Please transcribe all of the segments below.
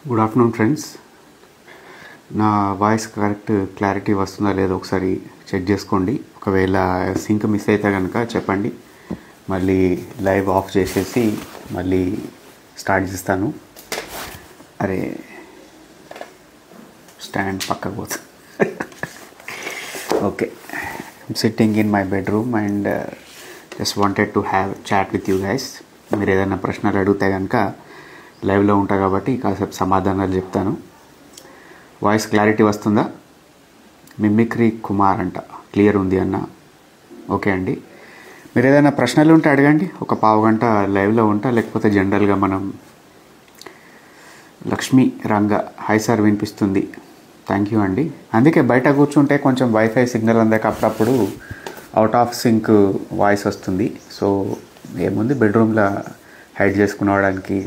Good afternoon friends. నా voice clarity వస్తుందా లేదో ఒకసారి చెక్ చేసుకోండి. ఒకవేళ సింక్ మిస్ అయితే కనుక చెప్పండి, మళ్ళీ లైవ్ ఆఫ్ చేసేసి మళ్ళీ స్టార్ట్ చేస్తాను. అరే స్టాండ్ పక్కకు పోతుంది. Okay, sitting in my bedroom and just wanted to have chat with you guys. మీరు ఏదైనా ప్రశ్నలు అడిగితే కనుక లైవ్లో ఉంటా కాబట్టి కాసేపు సమాధానాలు చెప్తాను. వాయిస్ క్లారిటీ వస్తుందా? మిమిక్రీ కుమార్ అంట, క్లియర్ ఉంది అన్న. ఓకే అండి, మీరు ఏదైనా ప్రశ్నలు ఉంటే అడగండి. ఒక పావుగంట లైవ్లో ఉంటా, లేకపోతే జనరల్గా మనం. లక్ష్మీ రంగ హాయ్ సార్, వినిపిస్తుంది. థ్యాంక్ యూ అండి. అందుకే బయట కూర్చుంటే కొంచెం వైఫై సిగ్నల్ అందాక అప్పుడప్పుడు అవుట్ ఆఫ్ సింక్ వాయిస్ వస్తుంది. సో ఏముంది, బెడ్రూమ్లో హైడ్ చేసుకునేవాడానికి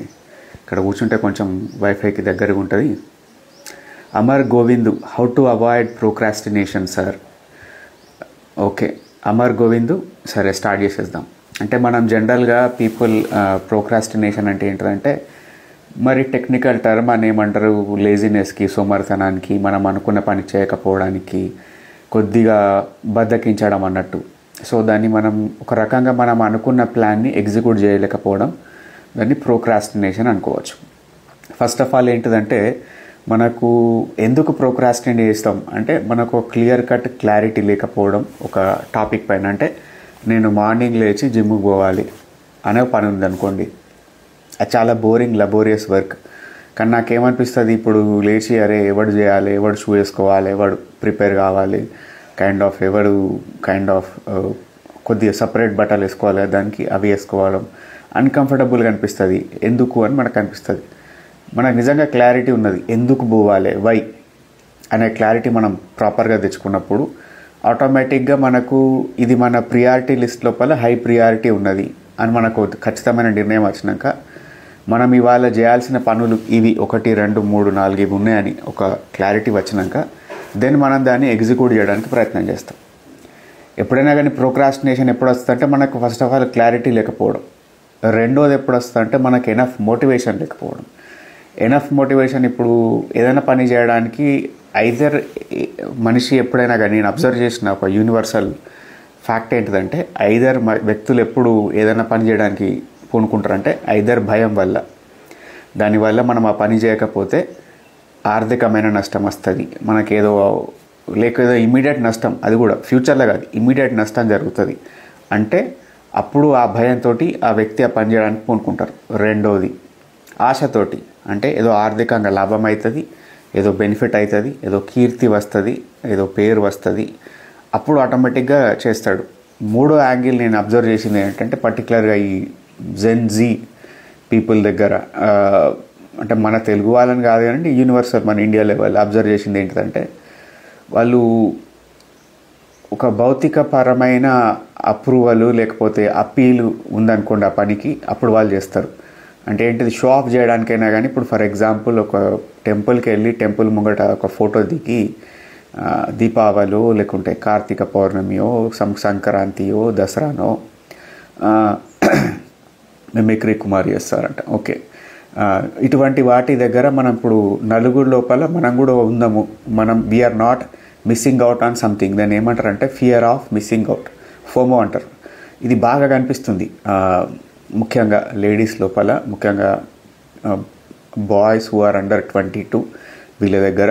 ఇక్కడ కూర్చుంటే కొంచెం వైఫైకి దగ్గరగా ఉంటుంది. Amar Govind, how to avoid procrastination sir. Okay Amar Govind, సరే స్టార్ట్ చేసేద్దాం. అంటే మనం జనరల్గా పీపుల్ ప్రోక్రాస్టినేషన్ అంటే ఏంటంటే, మరి టెక్నికల్ టర్మ్ అని ఏమంటారు, లేజినెస్కి, సోమరితనానికి, మనం అనుకున్న పని చేయకపోవడానికి, కొద్దిగా బద్దకించడం అన్నట్టు. సో దాన్ని మనం ఒక రకంగా మనం అనుకున్న ప్లాన్ని ఎగ్జిక్యూట్ చేయలేకపోవడం, దాన్ని ప్రోక్రాస్టినేషన్ అనుకోవచ్చు. ఫస్ట్ ఆఫ్ ఆల్ ఏంటిదంటే, మనకు ఎందుకు ప్రోక్రాస్టినేట్ చేస్తాం అంటే, మనకు క్లియర్ కట్ క్లారిటీ లేకపోవడం ఒక టాపిక్ పైన. అంటే నేను మార్నింగ్ లేచి జిమ్కి పోవాలి అనే పని ఉందనుకోండి, అది చాలా బోరింగ్ లబోరియస్ వర్క్. కానీ నాకేమనిపిస్తుంది, ఇప్పుడు లేచి అరే ఎవడు చేయాలి, ఎవడు షూ వేసుకోవాలి, ఎవడు ప్రిపేర్ కావాలి, కైండ్ ఆఫ్ కొద్దిగా సపరేట్ బట్టలు వేసుకోవాలి, దానికి అవి వేసుకోవడం అన్కంఫర్టబుల్గా అనిపిస్తుంది. ఎందుకు అని మనకు అనిపిస్తుంది. మనకు నిజంగా క్లారిటీ ఉన్నది, ఎందుకు పోవాలి, వై అనే క్లారిటీ మనం ప్రాపర్గా తెచ్చుకున్నప్పుడు ఆటోమేటిక్గా మనకు ఇది మన ప్రియారిటీ లిస్ట్ లోపల హై ప్రియారిటీ ఉన్నది అని మనకు ఖచ్చితమైన నిర్ణయం వచ్చినాక, మనం ఇవాళ చేయాల్సిన పనులు ఇవి 1 2 3 4 ఇవి ఉన్నాయని ఒక క్లారిటీ వచ్చినాక దెన్ మనం దాన్ని ఎగ్జిక్యూట్ చేయడానికి ప్రయత్నం చేస్తాం. ఎప్పుడైనా కానీ ప్రోక్రాస్టినేషన్ ఎప్పుడు వస్తుందంటే, మనకు ఫస్ట్ ఆఫ్ ఆల్ క్లారిటీ లేకపోవడం. రెండోది ఎప్పుడు వస్తుందంటే, మనకు ఎనఫ్ మోటివేషన్ లేకపోవడం. ఎనఫ్ మోటివేషన్, ఇప్పుడు ఏదైనా పని చేయడానికి ఐదర్ మనిషి ఎప్పుడైనా కానీ, నేను అబ్జర్వ్ చేసిన ఒక యూనివర్సల్ ఫ్యాక్ట్ ఏంటిదంటే, ఐదర్ వ్యక్తులు ఎప్పుడు ఏదైనా పని చేయడానికి పూనుకుంటారంటే ఐదర్ భయం వల్ల, దానివల్ల మనం ఆ పని చేయకపోతే ఆర్థికమైన నష్టం వస్తుంది మనకేదో, లేకపోతే ఇమీడియట్ నష్టం, అది కూడా ఫ్యూచర్లో కాదు, ఇమీడియట్ నష్టం జరుగుతుంది అంటే అప్పుడు ఆ భయంతో ఆ వ్యక్తి ఆ పని చేయడానికి పూనుకుంటారు. రెండోది ఆశతోటి, అంటే ఏదో ఆర్థికంగా లాభం అవుతుంది, ఏదో బెనిఫిట్ అవుతుంది, ఏదో కీర్తి వస్తుంది, ఏదో పేరు వస్తుంది, అప్పుడు ఆటోమేటిక్గా చేస్తాడు. మూడో యాంగిల్ నేను అబ్జర్వ్ చేసింది ఏంటంటే, పర్టికులర్గా ఈ జెన్ జీ పీపుల్ దగ్గర, అంటే మన తెలుగు వాళ్ళని కాదు కానీ యూనివర్సల్ మన ఇండియా లెవెల్ అబ్జర్వ్ చేసింది ఏంటిదంటే, వాళ్ళు ఒక భౌతికపరమైన అప్రూవల్ లేకపోతే అప్పీలు ఉందనుకోండి ఆ పనికి, అప్పుడు వాళ్ళు చేస్తారు. అంటే ఏంటిది, షో ఆఫ్ చేయడానికైనా కానీ. ఇప్పుడు ఫర్ ఎగ్జాంపుల్ ఒక టెంపుల్కి వెళ్ళి టెంపుల్ ముంగట ఒక ఫోటో దిగి దీపావళిలో లేకుంటే కార్తీక పౌర్ణమియో సంక్రాంతియో దసరానో మిమిక్రీ కుమార్ చేస్తారంట. ఓకే, ఇటువంటి వాటి దగ్గర మనం ఇప్పుడు నలుగురు లోపల మనం కూడా ఉందాము, మనం we are not missing out on something. దాన్ని ఏమంటారంటే fear of missing out, FOMO అంటారు. ఇది బాగా కనిపిస్తుంది ముఖ్యంగా లేడీస్ లోపల, ముఖ్యంగా బాయ్స్ హూ ఆర్ అండర్ 22 వీళ్ళ దగ్గర,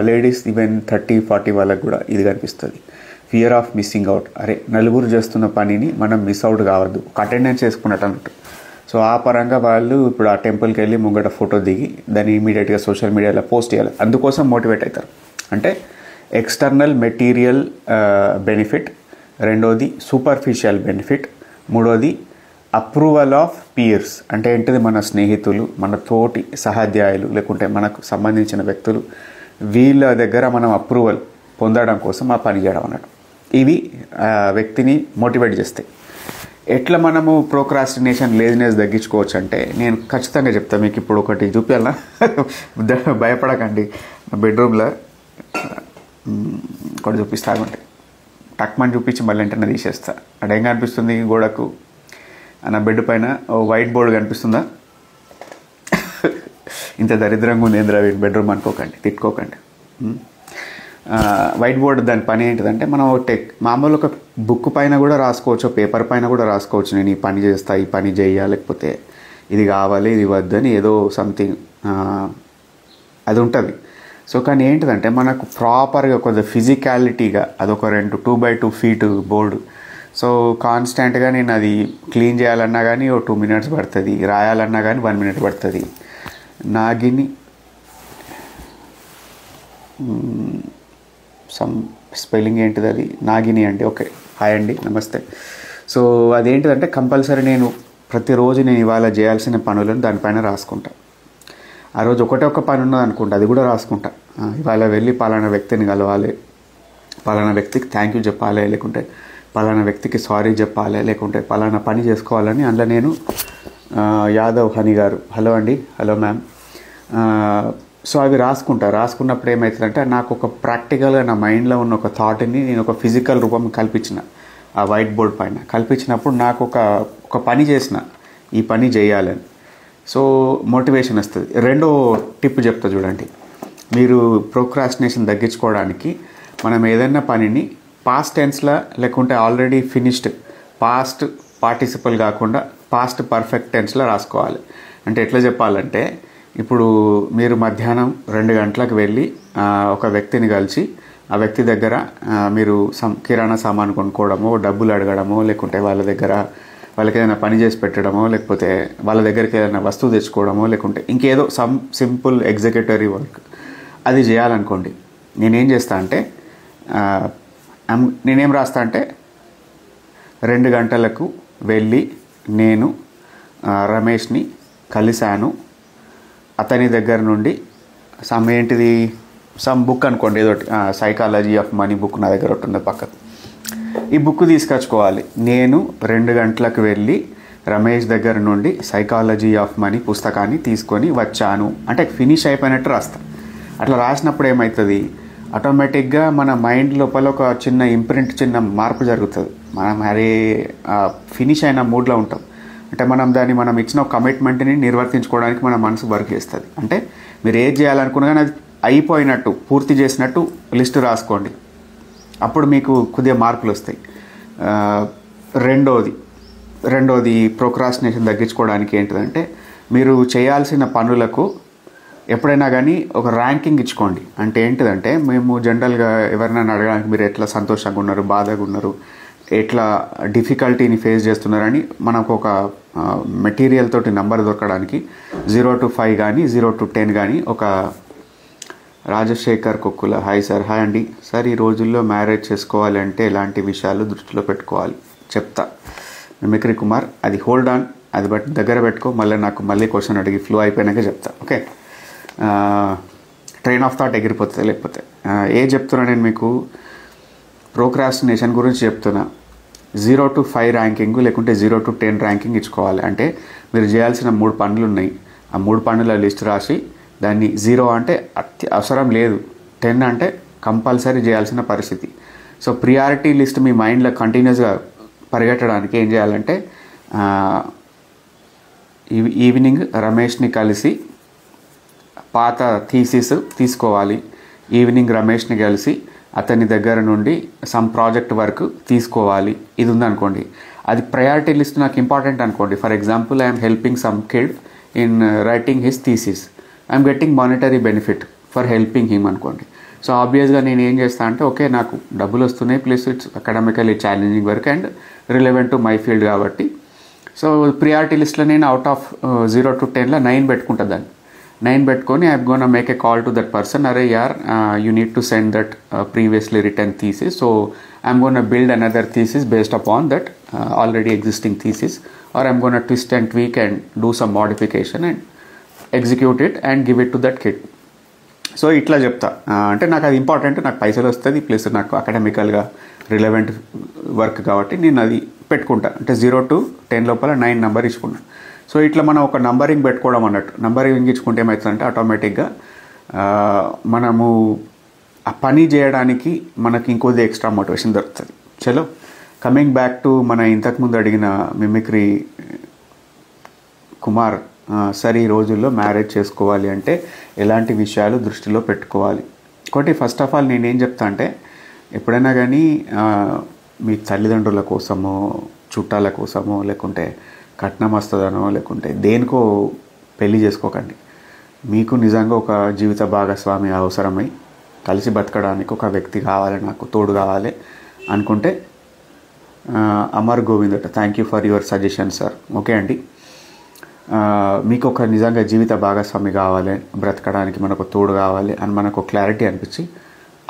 లేడీస్ ఈవెన్ 30 40 వాళ్ళకు కూడా ఇది కనిపిస్తుంది, ఫియర్ ఆఫ్ మిస్సింగ్ అవుట్. అరే నలుగురు చేస్తున్న పనిని మనం మిస్ అవుట్ కావద్దు, ఒక అటెండెన్స్ చేసుకున్నట్టు అన్నట్టు. సో ఆ పరంగా వాళ్ళు ఇప్పుడు ఆ టెంపుల్కి వెళ్ళి ముంగట ఫోటో దిగి దాన్ని ఇమీడియట్గా సోషల్ మీడియాలో పోస్ట్ చేయాలి, అందుకోసం మోటివేట్ అవుతారు. అంటే ఎక్స్టర్నల్ మెటీరియల్ బెనిఫిట్, రెండోది సూపర్ఫిషియల్ బెనిఫిట్, మూడోది అప్రూవల్ ఆఫ్ పియర్స్. అంటే ఏంటిది, మన స్నేహితులు, మన తోటి సహాధ్యాయులు, లేకుంటే మనకు సంబంధించిన వ్యక్తులు, వీళ్ళ దగ్గర మనం అప్రూవల్ పొందడం కోసం ఆ పని చేయడం అన్నట్టు. ఇవి వ్యక్తిని మోటివేట్ చేస్తాయి. ఎట్లా మనము ప్రోక్రాస్టినేషన్, లేజినెస్ తగ్గించుకోవచ్చు అంటే, నేను ఖచ్చితంగా చెప్తాను మీకు. ఇప్పుడు ఒకటి చూపించాలా, భయపడకండి. బెడ్రూమ్లో ఒకటి చూపిస్తా ఉంటే టక్మని చూపించి మళ్ళీ వెంటనే తీసేస్తా. అక్కడ ఏం కనిపిస్తుంది గోడకు, నా బెడ్ పైన వైట్ బోర్డు కనిపిస్తుందా? ఇంత దరిద్రంగా ఉంది ఏంద్రా బెడ్రూమ్ అనుకోకండి, తిట్టుకోకండి. వైట్ బోర్డ్ దాని పని ఏంటిదంటే మనం మామూలు ఒక బుక్ పైన కూడా రాసుకోవచ్చు, పేపర్ పైన కూడా రాసుకోవచ్చు, నేను ఈ పని చేస్తా, ఈ పని చేయాలి, లేకపోతే ఇది కావాలి, ఇది వద్దని ఏదో సంథింగ్ అది ఉంటుంది. సో కానీ ఏంటిదంటే మనకు ప్రాపర్గా కొంచెం ఫిజికాలిటీగా అదొక 2x2 ఫీట్ బోర్డు. సో కాన్స్టెంట్గా నేను అది క్లీన్ చేయాలన్నా కానీ 2 minutes పడుతుంది, రాయాలన్నా కానీ 1 minute పడుతుంది. నాగిని స్పెల్లింగ్ ఏంటిది అది, నాగిని అండి. ఓకే, హాయ్ అండి, నమస్తే. సో అదేంటిదంటే కంపల్సరీ నేను ప్రతిరోజు నేను ఇవాళ చేయాల్సిన పనులను దానిపైన రాసుకుంటా. ఆ రోజు ఒక పని ఉన్నది అనుకుంటా, అది కూడా రాసుకుంటా. ఇవాళ వెళ్ళి పలానా వ్యక్తిని కలవాలి, పలానా వ్యక్తికి థ్యాంక్ యూ చెప్పాలి, లేకుంటే పలానా వ్యక్తికి సారీ చెప్పాలి, లేకుంటే పలానా పని చేసుకోవాలని అందులో నేను యాదవ్ హనీ గారు, హలో అండి, హలో మ్యామ్. సో అవి రాసుకున్నప్పుడు ఏమవుతుందంటే నాకు ఒక ప్రాక్టికల్గా నా మైండ్లో ఉన్న ఒక థాట్ని నేను ఒక ఫిజికల్ రూపం కల్పించిన ఆ వైట్ బోర్డ్ పైన కల్పించినప్పుడు నాకు ఒక పని చేసిన, ఈ పని చేయాలని. సో మోటివేషన్ వస్తుంది. రెండో టిప్ చెప్తా చూడండి. మీరు ప్రోక్రాస్టినేషన్ తగ్గించుకోవడానికి మనం ఏదైనా పనిని పాస్ట్ టెన్స్లో లేకుంటే ఆల్రెడీ ఫినిష్డ్ పాస్ట్ పార్టిసిపల్ కాకుండా పాస్ట్ పర్ఫెక్ట్ టెన్స్లో రాసుకోవాలి. అంటే ఎట్లా చెప్పాలంటే ఇప్పుడు మీరు మధ్యాహ్నం 2 గంటలకు వెళ్ళి ఒక వ్యక్తిని కలిసి ఆ వ్యక్తి దగ్గర మీరు కిరాణా సామాను కొనుక్కోవడమో, డబ్బులు అడగడమో, లేకుంటే వాళ్ళకి ఏదైనా పని చేసి పెట్టడమో, లేకపోతే వాళ్ళ దగ్గరికి ఏదైనా వస్తువు తెచ్చుకోవడమో, లేకుంటే ఇంకేదో సింపుల్ ఎగ్జిక్యూటివ్ వర్క్ అది చేయాలనుకోండి. నేనేం చేస్తా అంటే నేనేం రాస్తా అంటే 2 గంటలకు వెళ్ళి నేను రమేష్ని కలిశాను, అతని దగ్గర నుండి సమ్ బుక్ అనుకోండి, ఏదో సైకాలజీ ఆఫ్ మనీ బుక్ నా దగ్గర ఉంటుంది పక్కకు. ఈ బుక్ తీసుకొచ్చుకోవాలి. నేను 2 గంటలకు వెళ్ళి రమేష్ దగ్గర నుండి సైకాలజీ ఆఫ్ మనీ పుస్తకాన్ని తీసుకొని వచ్చాను అంటే ఫినిష్ అయిపోయినట్టు రాస్తా. అట్లా రాసినప్పుడు ఏమవుతుంది, ఆటోమేటిక్గా మన మైండ్ లోపల ఒక చిన్న ఇంప్రింట్, చిన్న మార్పు జరుగుతుంది. మనం అరే ఫినిష్ అయిన మూడ్లో ఉంటాం. అంటే మనం ఇచ్చిన ఒక కమిట్మెంట్ని నిర్వర్తించుకోవడానికి మన మనసు వర్క్ చేస్తుంది. అంటే మీరు ఏది చేయాలనుకున్నా కానీ అది అయిపోయినట్టు, పూర్తి చేసినట్టు లిస్టు రాసుకోండి. అప్పుడు మీకు కొద్దిగా మార్పులు వస్తాయి. రెండోది ప్రోక్రాస్టినేషన్ తగ్గించుకోవడానికి ఏంటిదంటే మీరు చేయాల్సిన పనులకు ఎప్పుడైనా కానీ ఒక ర్యాంకింగ్ ఇచ్చుకోండి. అంటే ఏంటిదంటే మేము జనరల్గా ఎవరినైనా అడగడానికి మీరు ఎట్లా సంతోషంగా ఉన్నారు, బాధగా ఉన్నారు, ఎట్లా డిఫికల్టీని ఫేస్ చేస్తున్నారని మనకు ఒక మెటీరియల్ తోటి నంబర్ దొరకడానికి 0 to 5 కానీ 0 to 10 కానీ ఒక Rajasekhar Kokkula, hi sir, hi అండి సార్, ఈ రోజుల్లో మ్యారేజ్ చేసుకోవాలి అంటే ఎలాంటి విషయాలు దృష్టిలో పెట్టుకోవాలి చెప్తా. మిమిక్రీ కుమార్, అది హోల్డ్ ఆన్, అది దగ్గర పెట్టుకో, మళ్ళీ క్వశ్చన్ అడిగి ఫ్లో అయిపోయినాక చెప్తా. ఓకే, ట్రైన్ ఆఫ్ థాట్ ఎగిరిపోతుంది. లేకపోతే ఏం చెప్తున్నా నేను మీకు ప్రోక్రాస్టినేషన్ గురించి చెప్తున్నా. 0 to 5 ర్యాంకింగ్ లేకుంటే 0 to 10 ర్యాంకింగ్ ఇచ్చుకోవాలి. అంటే మీరు చేయాల్సిన 3 పనులు ఉన్నాయి, ఆ 3 పనుల లిస్ట్ రాసి దాన్ని 0 అంటే అవసరం లేదు, 10 అంటే కంపల్సరీ చేయాల్సిన పరిస్థితి. సో ప్రియారిటీ లిస్ట్ మీ మైండ్లో కంటిన్యూస్గా పరిగెట్టడానికి ఏం చేయాలంటే ఈవినింగ్ రమేష్ని కలిసి పాత థీసిస్ తీసుకోవాలి. ఈవినింగ్ రమేష్ని కలిసి అతని దగ్గర నుండి సమ్ ప్రాజెక్ట్ వర్క్ తీసుకోవాలి. ఇది ఉందనుకోండి, అది ప్రయారిటీ లిస్ట్ నాకు ఇంపార్టెంట్ అనుకోండి. For example, I'm helping some kid in writing his thesis, I'm getting monetary benefit for helping him అనుకోండి. సో ఆబ్వియస్గా నేను ఏం చేస్తాను అంటే ఓకే, నాకు డబ్బులు వస్తున్నాయి, plus it's academically challenging work and relevant to my field కాబట్టి సో ప్రియారిటీ లిస్ట్లో నేను అవుట్ ఆఫ్ 0 to 10లో 9 పెట్టుకుంటా. దాన్ని 9 పెట్టుకొని I'm gonna make a call to that person, అరే యార్ you need to send that previously return thesis, so I'm gonna build another thesis based upon that already existing thesis, or I'm gonna twist and tweak and do some modification and execute it and give it to that kid. So ఇట్లా చెప్తా. అంటే నాకు అది important, నాకు పైసలు వస్తుంది, plus నాకు అకాడమికల్గా relevant work కాబట్టి నేను అది పెట్టుకుంటా. అంటే 0 to 10 లోపల 9 నెంబర్ ఇచ్చుకున్నా. సో ఇట్లా మనం ఒక నంబరింగ్ పెట్టుకోవడం అన్నట్టు. నంబరింగ్ ఇచ్చుకుంటే ఏమవుతుందంటే ఆటోమేటిక్గా మనము ఆ పని చేయడానికి మనకి ఇంకొద్ది ఎక్స్ట్రా మోటివేషన్ దొరుకుతుంది. చలో, కమింగ్ బ్యాక్ టు మన ఇంతకుముందు అడిగిన మిమిక్రీ కుమార్ సరే ఈ రోజుల్లో మ్యారేజ్ చేసుకోవాలి అంటే ఎలాంటి విషయాలు దృష్టిలో పెట్టుకోవాలి. ఒకటి ఫస్ట్ ఆఫ్ ఆల్ నేనేం చెప్తా అంటే, ఎప్పుడైనా కానీ మీ తల్లిదండ్రుల కోసమో చుట్టాల కోసమో లేకుంటే కట్నం వస్తుందనో లేకుంటే దేనికో పెళ్లి చేసుకోకండి. మీకు నిజంగా ఒక జీవిత భాగస్వామి అవసరమై కలిసి బతకడానికి ఒక వ్యక్తి కావాలి, నాకు తోడు కావాలి అనుకుంటే అమర్ గోవింద్ అట, thank you for your suggestion sir. Okay అండి, మీకు ఒక నిజంగా జీవిత భాగస్వామి కావాలి, బ్రతకడానికి మనకు తోడు కావాలి అని మనకు క్లారిటీ అనిపించి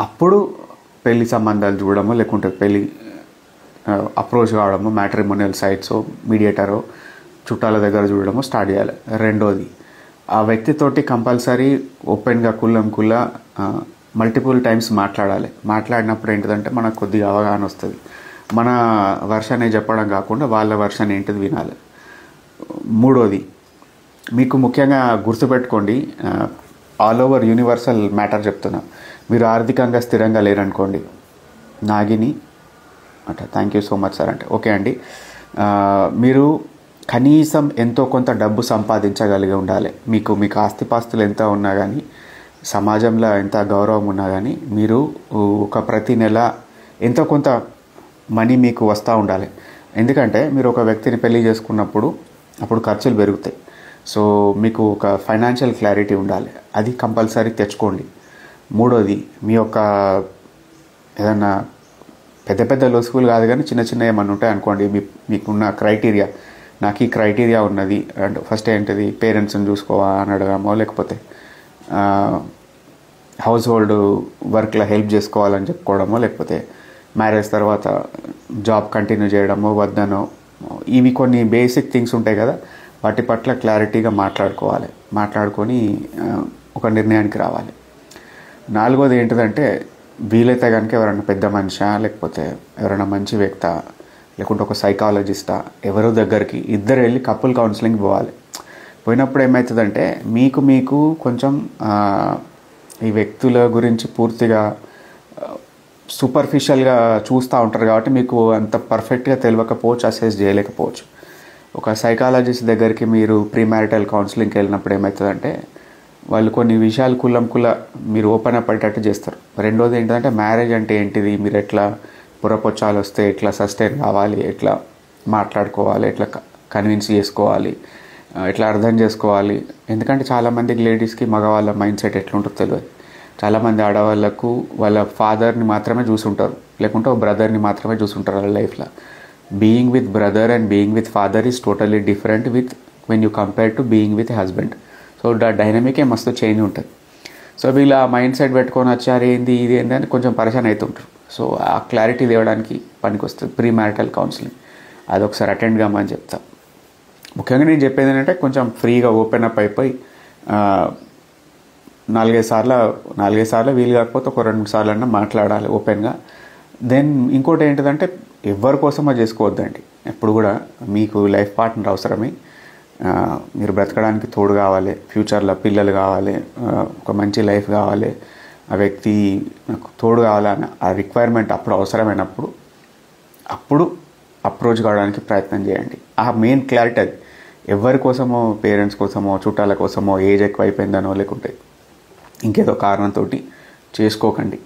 అప్పుడు పెళ్లి సంబంధాలు చూడడము లేకుంటే పెళ్లి అప్రోచ్ కావడము, మ్యాట్రిమోనియల్ సైట్స్ మీడియేటరో చుట్టాల దగ్గర చూడడము స్టార్ట్ చేయాలి. రెండోది, ఆ వ్యక్తితోటి కంపల్సరీ ఓపెన్గా కుల్లా మల్టిపుల్ టైమ్స్ మాట్లాడాలి. మాట్లాడినప్పుడు ఏంటిదంటే మనకు కొద్దిగా అవగాహన వస్తుంది. మన వర్షనే చెప్పడం కాకుండా వాళ్ళ వర్షన్ ఏంటిది వినాలి. మూడోది, మీకు ముఖ్యంగా గుర్తుపెట్టుకోండి, ఆల్ ఓవర్ యూనివర్సల్ మ్యాటర్ చెప్తున్నా. మీరు ఆర్థికంగా స్థిరంగా లేరనుకోండి, నాగిని అంటే thank you so much sir అంటే ఓకే అండి, మీరు కనీసం ఎంతో కొంత డబ్బు సంపాదించగలిగి ఉండాలి. మీకు ఆస్తిపాస్తులు ఎంత ఉన్నా కానీ, సమాజంలో ఎంత గౌరవం ఉన్నా కానీ, మీరు ఒక ప్రతి నెల ఎంతో కొంత మనీ మీకు వస్తూ ఉండాలి. ఎందుకంటే మీరు ఒక వ్యక్తిని పెళ్లి చేసుకున్నప్పుడు అప్పుడు ఖర్చులు పెరుగుతాయి. సో మీకు ఒక ఫైనాన్షియల్ క్లారిటీ ఉండాలి, అది కంపల్సరీ తెచ్చుకోండి. మూడోది, మీ యొక్క ఏదన్నా పెద్ద పెద్ద లొసుగులు కాదు కానీ చిన్న చిన్న ఏమన్నా ఉంటాయి అనుకోండి, మీకున్న క్రైటీరియా, నాకు ఈ క్రైటీరియా ఉన్నది అండ్ ఫస్ట్ ఏంటిది, పేరెంట్స్ని చూసుకోవా అని అడగమో లేకపోతే హౌస్ హోల్డ్ వర్క్లో హెల్ప్ చేసుకోవాలని చెప్పుకోవడమో లేకపోతే మ్యారేజ్ తర్వాత జాబ్ కంటిన్యూ చేయడమో వద్దనో, ఇవి కొన్ని బేసిక్ థింగ్స్ ఉంటాయి కదా, వాటి పట్ల క్లారిటీగా మాట్లాడుకొని ఒక నిర్ణయానికి రావాలి. నాలుగోది ఏంటిదంటే, వీలైతే కనుక ఎవరైనా పెద్ద మనిషా లేకపోతే ఎవరైనా మంచి వ్యక్త లేకుంటే ఒక సైకాలజిస్టా ఎవరో దగ్గరికి ఇద్దరు వెళ్ళి కపుల్ కౌన్సిలింగ్ పోవాలి. పోయినప్పుడు ఏమవుతుందంటే మీకు కొంచెం ఈ వ్యక్తుల గురించి పూర్తిగా సూపర్ఫిషియల్గా చూస్తూ ఉంటారు కాబట్టి మీకు అంత పర్ఫెక్ట్గా తెలియకపోవచ్చు, అసెస్ చేయలేకపోవచ్చు. ఒక సైకాలజిస్ట్ దగ్గరికి మీరు ప్రీ మ్యారిటల్ కౌన్సిలింగ్కి వెళ్ళినప్పుడు ఏమవుతుందంటే వాళ్ళు కొన్ని విషయాలు మీరు ఓపెన్ అప్ అయ్యేటట్టు చేస్తారు. రెండోది ఏంటంటే, మ్యారేజ్ అంటే ఏంటిది, మీరు ఎట్లా పురపొచ్చాలు వస్తే ఎట్లా సస్టైన్ కావాలి, ఎట్లా మాట్లాడుకోవాలి, ఎట్లా కన్విన్స్ చేసుకోవాలి, ఎట్లా అర్థం చేసుకోవాలి. ఎందుకంటే చాలామందికి లేడీస్కి మగవాళ్ళ మైండ్ సెట్ ఎట్లుంటుందో తెలియదు. చాలామంది ఆడవాళ్ళకు వాళ్ళ ఫాదర్ని మాత్రమే చూసుంటారు, లేకుంటే ఒక బ్రదర్ని మాత్రమే చూసుంటారు వాళ్ళ లైఫ్లో. Being with brother and being with father is totally different when you compare to being with husband. So డైనమికే మస్తు చేంజ్ ఉంటుంది. సో వీళ్ళు ఆ మైండ్ సెట్ పెట్టుకొని వచ్చారు ఏంది ఇది ఏంది అని కొంచెం పరిశాన్ అవుతుంటారు. సో ఆ క్లారిటీ తేవడానికి పనికి వస్తుంది ప్రీ మ్యారిటల్ కౌన్సిలింగ్. అదొకసారి అటెండ్ కామని చెప్తా. ముఖ్యంగా నేను చెప్పేది ఏంటంటే, కొంచెం ఫ్రీగా ఓపెన్ అప్ అయిపోయి 4-5 సార్లు వీలు కాకపోతే ఒక 2-3 సార్లు అన్నా మాట్లాడాలి ఓపెన్గా. దెన్ ఇంకోటి ఏంటిదంటే, ఎవరి కోసమో చేసుకోవద్దండి. ఎప్పుడు కూడా మీకు లైఫ్ పార్ట్నర్ అవసరమే, మీరు బ్రతకడానికి తోడు కావాలి, ఫ్యూచర్లో పిల్లలు కావాలి, ఒక మంచి లైఫ్ కావాలి, ఆ వ్యక్తి నాకు తోడు కావాలని ఆ రిక్వైర్మెంట్ అప్పుడు అవసరమైనప్పుడు అప్పుడు అప్రోచ్ కావడానికి ప్రయత్నం చేయండి. ఆ మెయిన్ క్లారిటీ అది. ఎవరి కోసమో, పేరెంట్స్ కోసమో, చుట్టాల కోసమో, ఏజ్ ఎక్కువ అయిపోయిందనో లేకుంటే ఇంకేదో కారణంతో చేసుకోకండి.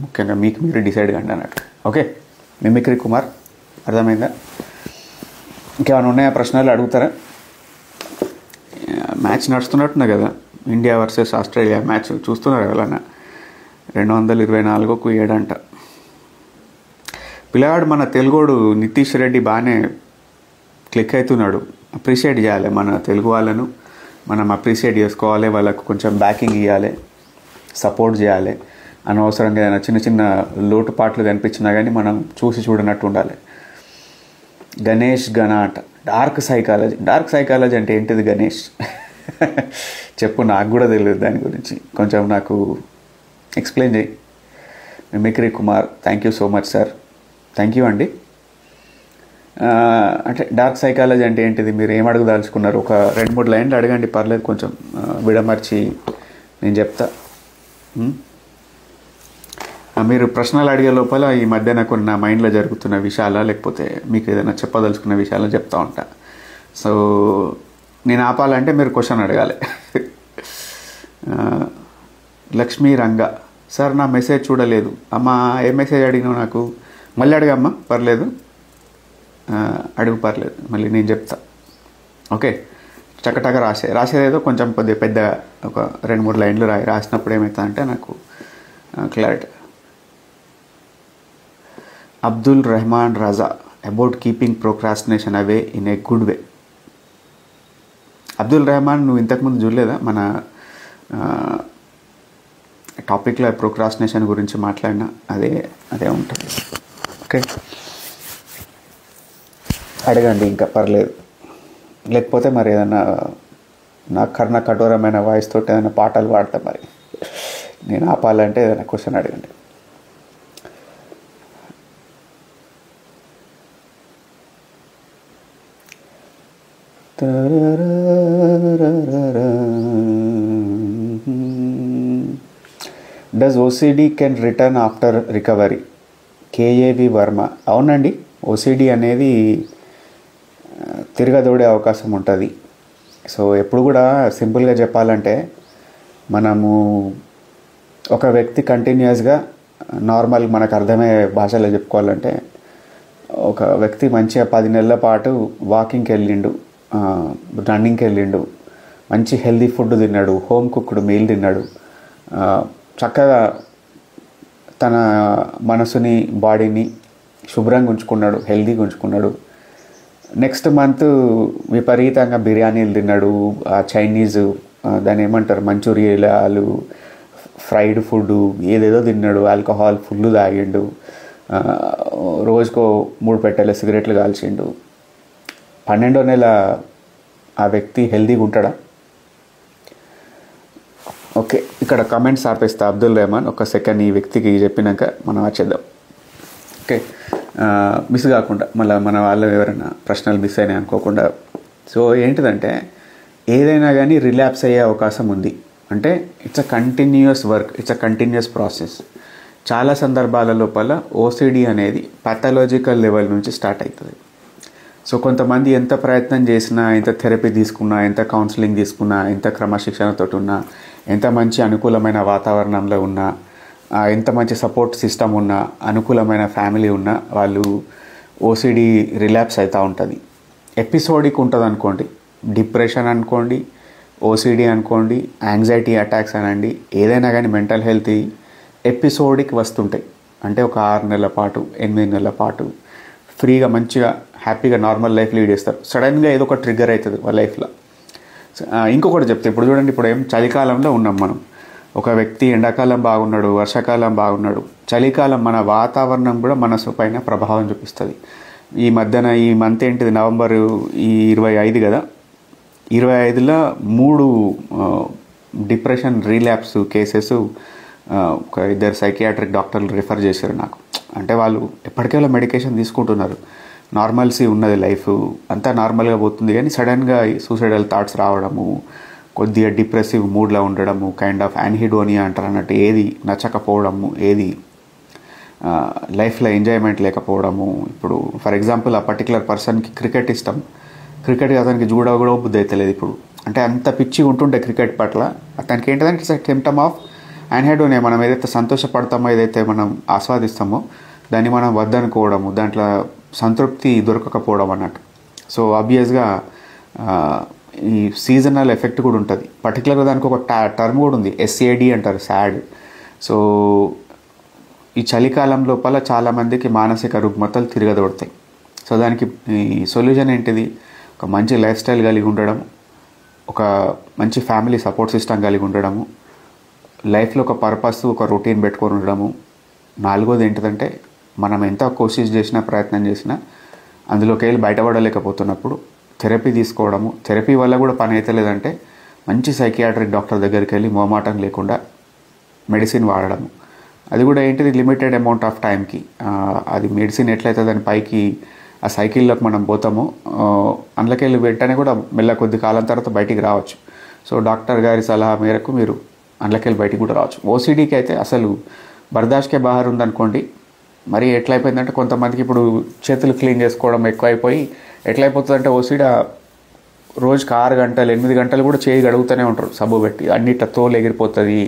ముఖ్యంగా మీకు మీరు డిసైడ్ కండి అన్నట్టు. ఓకే, మిమిక్రీ కుమార్, అర్థమైందా? ఇంకేమైనా ఉన్నాయా ప్రశ్నలు అడుగుతారా? మ్యాచ్ నడుస్తున్నట్టున్నా కదా, ఇండియా వర్సెస్ ఆస్ట్రేలియా మ్యాచ్ చూస్తున్నారు ఎవరన్నా? 224-7 అంట. పిల్లగాడు మన తెలుగోడు నితీష్ రెడ్డి బాగానే క్లిక్ అవుతున్నాడు. అప్రిషియేట్ చేయాలి మన తెలుగు వాళ్ళను, మనం అప్రిషియేట్ చేసుకోవాలి, వాళ్ళకు కొంచెం బ్యాకింగ్ ఇవ్వాలి, సపోర్ట్ చేయాలి. అనవసరంగా ఏదైనా చిన్న చిన్న లోటుపాట్లు కనిపించినా కానీ మనం చూసి చూడనట్టు ఉండాలి. గణేష్ అంట, డార్క్ సైకాలజీ అంటే ఏంటిది గణేష్? చెప్పు, నాకు కూడా తెలియదు దాని గురించి, కొంచెం నాకు ఎక్స్ప్లెయిన్ చేయి. Mimicry Kumar, thank you so much sir, thank you అండి. అంటే డార్క్ సైకాలజీ అంటే ఏంటిది, మీరు ఏం అడగదలుచుకున్నారు? ఒక 2-3 లైన్లు అడగండి, పర్లేదు, కొంచెం విడమర్చి నేను చెప్తా. మీరు ప్రశ్నలు అడిగే లోపల ఈ మధ్య నాకు నా మైండ్లో జరుగుతున్న విషయాలు లేకపోతే మీకు ఏదైనా చెప్పదలుచుకున్న విషయాలు చెప్తా ఉంటా. సో నేను ఆపాలంటే మీరు క్వశ్చన్ అడగాలి. లక్ష్మీ రంగ, సార్ నా మెసేజ్ చూడలేదు. అమ్మ ఏ మెసేజ్ అడిగినావు నాకు? మళ్ళీ అడగమ్మా, పర్లేదు, అడుగు, పర్లేదు, మళ్ళీ నేను చెప్తా. ఓకే, చక్కటగా రాసేదేదో కొంచెం కొద్దిగా పెద్ద ఒక 2-3 లైన్లు రాసినప్పుడు ఏమవుతుందంటే నాకు clarity. Abdul Rehman Raza, about keeping procrastination away in a good way. Abdul Rehman, నువ్వు ఇంతకుముందు చూడలేదా మన టాపిక్లో ప్రోక్రాస్టినేషన్ గురించి మాట్లాడినా? అదే ఉంటుంది. ఓకే, అడగండి, ఇంకా పర్లేదు. లేకపోతే మరి ఏదైనా నా కర్ణ కఠోరమైన వాయిస్ తోటి ఏదైనా పాటలు పాడతా. మరి నేను ఆపాలంటే ఏదైనా క్వశ్చన్ అడగండి. Does OCD can return after recovery? K A V Varma. అవునండి, ఓసిడి అనేది తిరగదోడే అవకాశం ఉంటుంది. సో ఎప్పుడు కూడా సింపుల్గా చెప్పాలంటే, మనము ఒక వ్యక్తి కంటిన్యూస్గా నార్మల్ మనకు అర్థమయ్యే భాషలో చెప్పుకోవాలంటే, ఒక వ్యక్తి మంచిగా 10 నెలల పాటు వాకింగ్కి వెళ్ళిండు, రన్నింగ్కి వెళ్ళిండు, మంచి హెల్దీ ఫుడ్ తిన్నాడు, హోమ్ కుక్డ్ మీల్ తిన్నాడు, చక్కగా తన మనసుని బాడీని శుభ్రంగా ఉంచుకున్నాడు, హెల్దీగా ఉంచుకున్నాడు. నెక్స్ట్ మంత్ విపరీతంగా బిర్యానీలు తిన్నాడు, చైనీస్, దాన్ని ఏమంటారు, మంచూరియాలు, ఫ్రైడ్ ఫుడ్, ఏదేదో తిన్నాడు, ఆల్కహాల్ ఫుల్ తాగిండు, రోజుకో 3 పెట్టెల సిగరెట్లు కాల్చిండు. 12వ నెల ఆ వ్యక్తి హెల్దీగా ఉంటాడా? ఓకే, ఇక్కడ కమెంట్స్ ఆపేస్తా. అబ్దుల్ రెహమాన్, ఒక సెకండ్ ఈ వ్యక్తికి చెప్పినాక మనం వచ్చేద్దాం. ఓకే, మిస్ కాకుండా మళ్ళీ మన వాళ్ళు ఎవరైనా ప్రశ్నలు మిస్ అయినాయి అనుకోకుండా. సో ఏంటిదంటే, ఏదైనా కానీ రిలాప్స్ అయ్యే అవకాశం ఉంది. అంటే it's a continuous work, it's a continuous process. చాలా సందర్భాల లోపల ఓసిడి అనేది పాథాలజికల్ లెవెల్ నుంచి స్టార్ట్ అవుతుంది. సో కొంతమంది ఎంత ప్రయత్నం చేసినా, ఎంత థెరపీ తీసుకున్నా, ఎంత కౌన్సిలింగ్ తీసుకున్నా, ఎంత క్రమశిక్షణతో ఉన్నా, ఎంత మంచి అనుకూలమైన వాతావరణంలో ఉన్నా, ఎంత మంచి సపోర్ట్ సిస్టమ్ ఉన్నా, అనుకూలమైన ఫ్యామిలీ ఉన్నా, వాళ్ళు ఓసిడి రిలాప్స్ అవుతూ ఉంటుంది. ఎపిసోడిక్ ఉంటుంది అనుకోండి, డిప్రెషన్ అనుకోండి, ఓసిడి అనుకోండి, యాంగ్జైటీ అటాక్స్ అనండి, ఏదైనా కానీ మెంటల్ హెల్త్ ఎపిసోడిక్ వస్తుంటాయి. అంటే ఒక 6 నెలల పాటు, 8 నెలల పాటు ఫ్రీగా మంచిగా హ్యాపీగా నార్మల్ లైఫ్ లీడ్ చేస్తారు. సడన్గా ఏదో ఒక ట్రిగ్గర్ అవుతుంది వాళ్ళ లైఫ్లో. ఇంకొకటి చెప్తే, ఇప్పుడు చూడండి, ఇప్పుడు ఏం చలికాలంలో ఉన్నాం మనం. ఒక వ్యక్తి ఎండాకాలం బాగున్నాడు, వర్షాకాలం బాగున్నాడు, చలికాలం మన వాతావరణం కూడా మనసు పైన ప్రభావం చూపిస్తుంది. ఈ మధ్యన ఈ మంత్ ఏంటిది, నవంబరు 25 కదా, 25లో 3 డిప్రెషన్ రీలాప్స్ కేసెస్ ఒక 2 సైకియాట్రిక్ డాక్టర్లు రిఫర్ చేశారు నాకు. అంటే వాళ్ళు ఎప్పటికేలా మెడికేషన్ తీసుకుంటున్నారు, నార్మల్సీ ఉన్నది, లైఫ్ అంతా నార్మల్గా పోతుంది, కానీ సడన్గా సూసైడల్ థాట్స్ రావడము, కొద్దిగా డిప్రెసివ్ మూడ్లో ఉండడము, కైండ్ ఆఫ్ యాన్హిడోనియా అంటారు అన్నట్టు, ఏది నచ్చకపోవడము, ఏది లైఫ్లో ఎంజాయ్మెంట్ లేకపోవడము. ఇప్పుడు ఫర్ ఎగ్జాంపుల్, ఆ పర్టికులర్ పర్సన్కి క్రికెట్ ఇష్టం, క్రికెట్ అతనికి కూడా బుద్ధి అవుతలేదు ఇప్పుడు. అంటే అంత పిచ్చిగా ఉంటుండే క్రికెట్ పట్ల. అతనికి ఏంటంటే ఇట్స్ సిమ్టమ్ ఆఫ్ యాన్హిడోనియా. మనం ఏదైతే సంతోషపడతామో, ఏదైతే మనం ఆస్వాదిస్తామో, దాన్ని మనం వద్దనుకోవడము, దాంట్లో సంతృప్తి దొరకకపోవడం అన్నట్టు. సో ఆబ్వియస్గా ఈ సీజనల్ ఎఫెక్ట్ కూడా ఉంటుంది. పర్టికులర్గా దానికి ఒక టర్మ్ కూడా ఉంది, ఎస్ఏడి అంటారు, సాడ్. సో ఈ చలికాలం లోపల చాలామందికి మానసిక రుగ్మతలు తిరగదోడతాయి. సో దానికి ఈ సొల్యూషన్ ఏంటిది? ఒక మంచి లైఫ్ స్టైల్ కలిగి ఉండడం, ఒక మంచి ఫ్యామిలీ సపోర్ట్ సిస్టమ్ కలిగి ఉండడము, లైఫ్లో ఒక పర్పస్, ఒక రొటీన్ పెట్టుకొని ఉండడము. 4వది ఏంటిదంటే, మనం ఎంత కోషిష్ చేసినా, ప్రయత్నం చేసినా అందులోకి వెళ్ళి బయటపడలేకపోతున్నప్పుడు థెరపీ తీసుకోవడము. థెరపీ వల్ల కూడా పని అయితే లేదంటే మంచి సైకియాట్రిక్ డాక్టర్ దగ్గరికి వెళ్ళి మోమాటం లేకుండా మెడిసిన్ వాడడము. అది కూడా ఏంటిది, లిమిటెడ్ అమౌంట్ ఆఫ్ టైంకి. అది మెడిసిన్ ఎట్లయితే దాని పైకి ఆ సైకిల్లోకి మనం పోతామో, అందులోకెళ్ళి వెంటనే కూడా మెల్ల కొద్ది కాలం తర్వాత బయటికి రావచ్చు. సో డాక్టర్ గారి సలహా మేరకు మీరు అందులోకెళ్ళి బయటికి కూడా రావచ్చు. ఓసిడీకి అయితే అసలు బర్దాష్కే బాహర్ ఉందనుకోండి. మరి ఎట్లయిపోయిందంటే, కొంతమందికి ఇప్పుడు చేతులు క్లీన్ చేసుకోవడం ఎక్కువైపోయి ఎట్లయిపోతుందంటే, ఓసిడి రోజుకి 6 గంటలు 8 గంటలు కూడా చేయి గడుగుతూనే ఉంటారు సబ్బు పెట్టి. అన్నిట్లా తోలు ఎగిరిపోతుంది,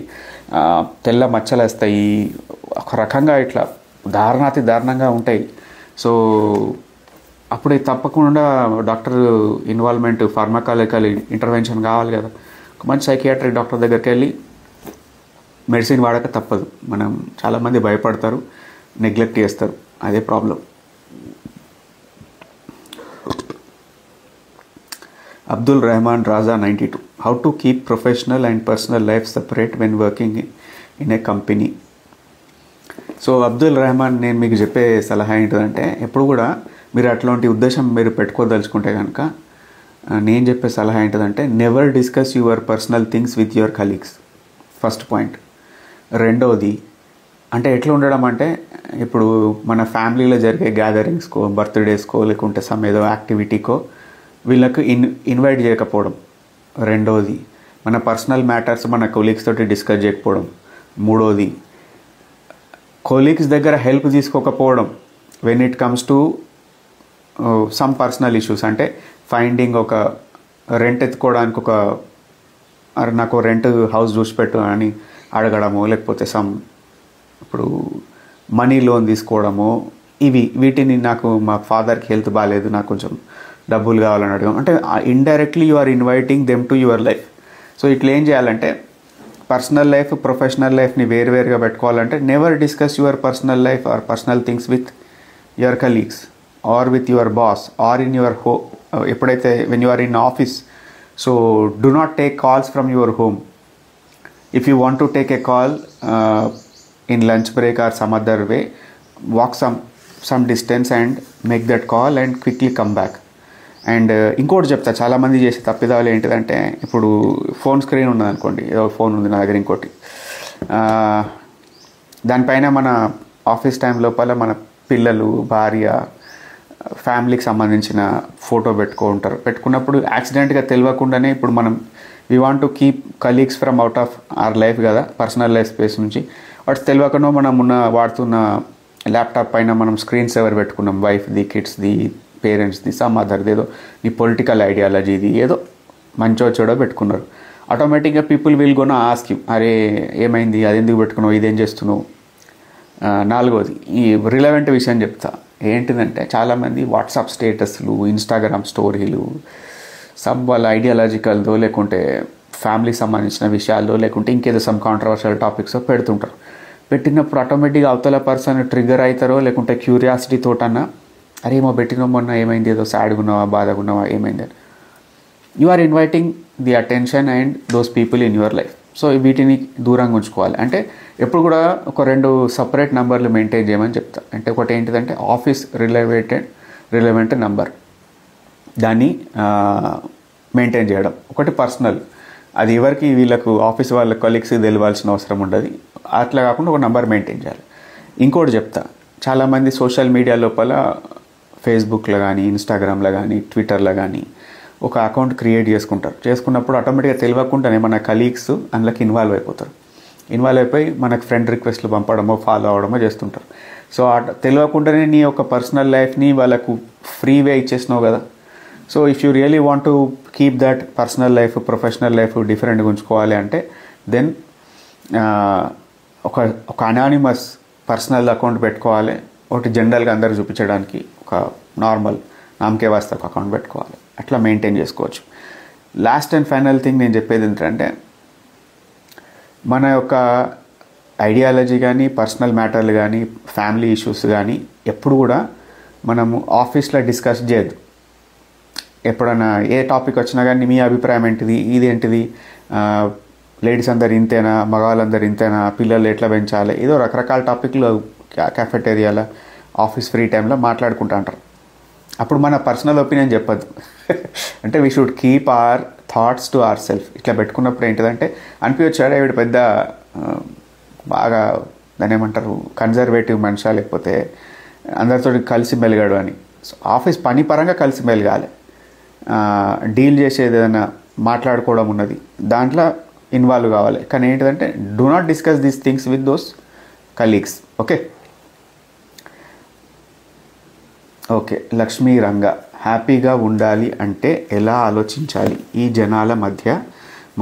తెల్ల మచ్చలు వస్తాయి, ఒక రకంగా ఇట్లా దారుణంగా ఉంటాయి. సో అప్పుడే తప్పకుండా డాక్టర్ ఇన్వాల్వ్మెంట్, ఫార్మకాలికల్ ఇంటర్వెన్షన్ కావాలి కదా. ఒక మంచి సైకియాట్రిక్ డాక్టర్ దగ్గరికి వెళ్ళి మెడిసిన్ వాడక తప్పదు. మనం చాలామంది భయపడతారు, నెగ్లెక్ట్ చేస్తారు, అదే problem. Abdul Rehman Raja 92. How to keep professional and personal life separate when working in a company. So Abdul Rehman, నేను మీకు చెప్పే సలహా ఏంటంటే, ఎప్పుడు కూడా మీరు అట్లాంటి ఉద్దేశం మీరు పెట్టుకోదలుచుకుంటే కనుక నేను చెప్పే సలహా ఏంటంటే, never discuss your personal things with your colleagues. First point. రెండవది అంటే ఎట్లా ఉండడం అంటే, ఇప్పుడు మన ఫ్యామిలీలో జరిగే గ్యాదరింగ్స్కో, బర్త్డేస్కో, లేకుంటే సమ్ ఏదో యాక్టివిటీకో వీళ్ళకు ఇన్వైట్ చేయకపోవడం. రెండవది మన పర్సనల్ మ్యాటర్స్ మన కొలీగ్స్ తోటి డిస్కస్ చేయకపోవడం. మూడవది కొలీగ్స్ దగ్గర హెల్ప్ తీసుకోకపోవడం when it comes to some personal issues. అంటే ఫైండింగ్, ఒక రెంట్ ఎత్తుకోవడానికి నాకు రెంట్ హౌస్ చూసి పెట్టు అని అడగడము, లేకపోతే ఇప్పుడు మనీ లోన్ తీసుకోవడము, వీటిని నాకు మా ఫాదర్కి హెల్త్ బాగాలేదు, నాకు కొంచెం డబ్బులు కావాలని అడగడం. అంటే indirectly you are inviting them to your life. So ఇట్లా ఏం చేయాలంటే, పర్సనల్ లైఫ్ ప్రొఫెషనల్ లైఫ్ని వేరువేరుగా పెట్టుకోవాలంటే, never discuss your personal life or personal things with your colleagues or with your boss or in your ఎప్పుడైతే when you are in office. So do not take calls from your home. If you want to take a call in lunch break or some other way, walk some distance and make that call and quickly come back. And ఇంకోటి చెప్తా, చాలామంది చేసే తప్పిదాలు ఏంటిదంటే, ఇప్పుడు phone screen ఉన్నది అనుకోండి, ఏదో ఫోన్ ఉంది నా దగ్గర ఇంకోటి, దానిపైన మన ఆఫీస్ టైం లోపల మన పిల్లలు, భార్య, ఫ్యామిలీకి సంబంధించిన ఫోటో పెట్టుకుంటారు. పెట్టుకున్నప్పుడు యాక్సిడెంట్గా తెలియకుండానే, ఇప్పుడు మనం we want to keep colleagues from out of our life కదా, పర్సనల్ లైఫ్ స్పేస్ నుంచి. వాటి తెలియకుండా మనం వాడుతున్న ల్యాప్టాప్ పైన మనం స్క్రీన్ సేవర్ పెట్టుకున్నాం, వైఫ్ది, కిడ్స్ది, పేరెంట్స్ది, సమ్ అదర్ది, ఏదో నీ పొలిటికల్ ఐడియాలజీది ఏదో మంచో చెడో పెట్టుకున్నారు. ఆటోమేటిక్గా people will gonna ask you, అరే ఏమైంది, అది ఎందుకు పెట్టుకున్నావు, ఇదేం చేస్తున్నావు. నాలుగోది, ఈ రిలవెంట్ విషయం చెప్తా. ఏంటిదంటే, చాలామంది వాట్సాప్ స్టేటస్లు, ఇన్స్టాగ్రామ్ స్టోరీలు, సమ్ వాళ్ళ ఐడియాలజికల్దో, లేకుంటే ఫ్యామిలీకి సంబంధించిన విషయాల్లో, లేకుంటే ఇంకేదో సమ్ కాంట్రవర్షియల్ టాపిక్స్ పెడుతుంటారు. పెట్టినప్పుడు ఆటోమేటిక్గా అవతల పర్సన్ ట్రిగ్గర్ అవుతారో, లేకుంటే క్యూరియాసిటీ తోటన్నా, అరే ఏమో పెట్టినాం మొన్న, ఏమైంది, ఏదో సాడ్గా ఉన్నావా, బాధగా ఉన్నావా, ఏమైంది అని. You are inviting the attention and those people in your life. So వీటిని దూరంగా ఉంచుకోవాలి. అంటే ఎప్పుడు కూడా ఒక 2 సపరేట్ నంబర్లు మెయింటైన్ చేయమని చెప్తా. అంటే ఒకటి ఏంటిదంటే ఆఫీస్ రిలవెంట్ నంబర్, దాన్ని మెయింటైన్ చేయడం. ఒకటి పర్సనల్, అది ఎవరికి, వీళ్ళకు ఆఫీస్ వాళ్ళ కొలీగ్స్కి తెలియాల్సిన అవసరం ఉండదు. అట్లా కాకుండా ఒక నంబర్ మెయింటైన్ చేయాలి. ఇంకోటి చెప్తా, చాలామంది సోషల్ మీడియా లోపల ఫేస్బుక్లో కానీ, ఇన్స్టాగ్రామ్లో కానీ, ట్విట్టర్లో కానీ ఒక అకౌంట్ క్రియేట్ చేసుకున్నప్పుడు ఆటోమేటిక్గా తెలియకుండానే మన కలీగ్స్ అందులోకి ఇన్వాల్వ్ అయిపోయి మనకు ఫ్రెండ్ రిక్వెస్ట్లు పంపడమో, ఫాలో అవడమో చేస్తుంటారు. సో తెలియకుండానే నీ యొక్క పర్సనల్ లైఫ్ని వాళ్ళకు ఫ్రీవే ఇచ్చేసినావు కదా. So if you really want to keep that personal life, professional life డిఫరెంట్గా ఉంచుకోవాలి అంటే, దెన్ ఒక అనానిమస్ పర్సనల్ అకౌంట్ పెట్టుకోవాలి. ఒకటి జనరల్గా అందరూ చూపించడానికి ఒక నార్మల్ నామకే వాస్తే ఒక అకౌంట్ పెట్టుకోవాలి. అట్లా మెయింటైన్ చేసుకోవచ్చు. లాస్ట్ అండ్ ఫైనల్ థింగ్ నేను చెప్పేది ఏంటంటే, మన యొక్క ఐడియాలజీ కానీ, పర్సనల్ మ్యాటర్లు కానీ, ఫ్యామిలీ ఇష్యూస్ కానీ ఎప్పుడు కూడా మనము ఆఫీస్లో డిస్కస్ చేయొద్దు. ఎప్పుడైనా ఏ టాపిక్ వచ్చినా కానీ మీ అభిప్రాయం ఏంటిది, ఇదేంటిది, లేడీస్ అందరు ఇంతేనా, మగవాళ్ళందరూ ఇంతేనా, పిల్లలు ఎట్లా పెంచాలి, ఏదో రకరకాల టాపిక్లు క్యాఫెటేరియాలో, ఆఫీస్ ఫ్రీ టైంలో మాట్లాడుకుంటూ అంటారు. అప్పుడు మన పర్సనల్ ఒపీనియన్ చెప్పద్దు. అంటే we should keep our thoughts to our self. ఇట్లా పెట్టుకున్నప్పుడు ఏంటిదంటే అనిపించాడు వీడు పెద్ద బాగా దాన్ని ఏమంటారు, కన్జర్వేటివ్ మనిషా, లేకపోతే అందరితో కలిసి మెలిగాడు అని. సో ఆఫీస్ పని పరంగా కలిసి మెలగాలి, డీల్ చేసేది ఏదైనా మాట్లాడుకోవడం ఉన్నది, దాంట్లో ఇన్వాల్వ్ కావాలి. కానీ ఏంటిదంటే do not discuss these things with those colleagues. Okay. Lakshmi రంగ హ్యాపీగా ఉండాలి అంటే ఎలా ఆలోచించాలి? ఈ జనాల మధ్య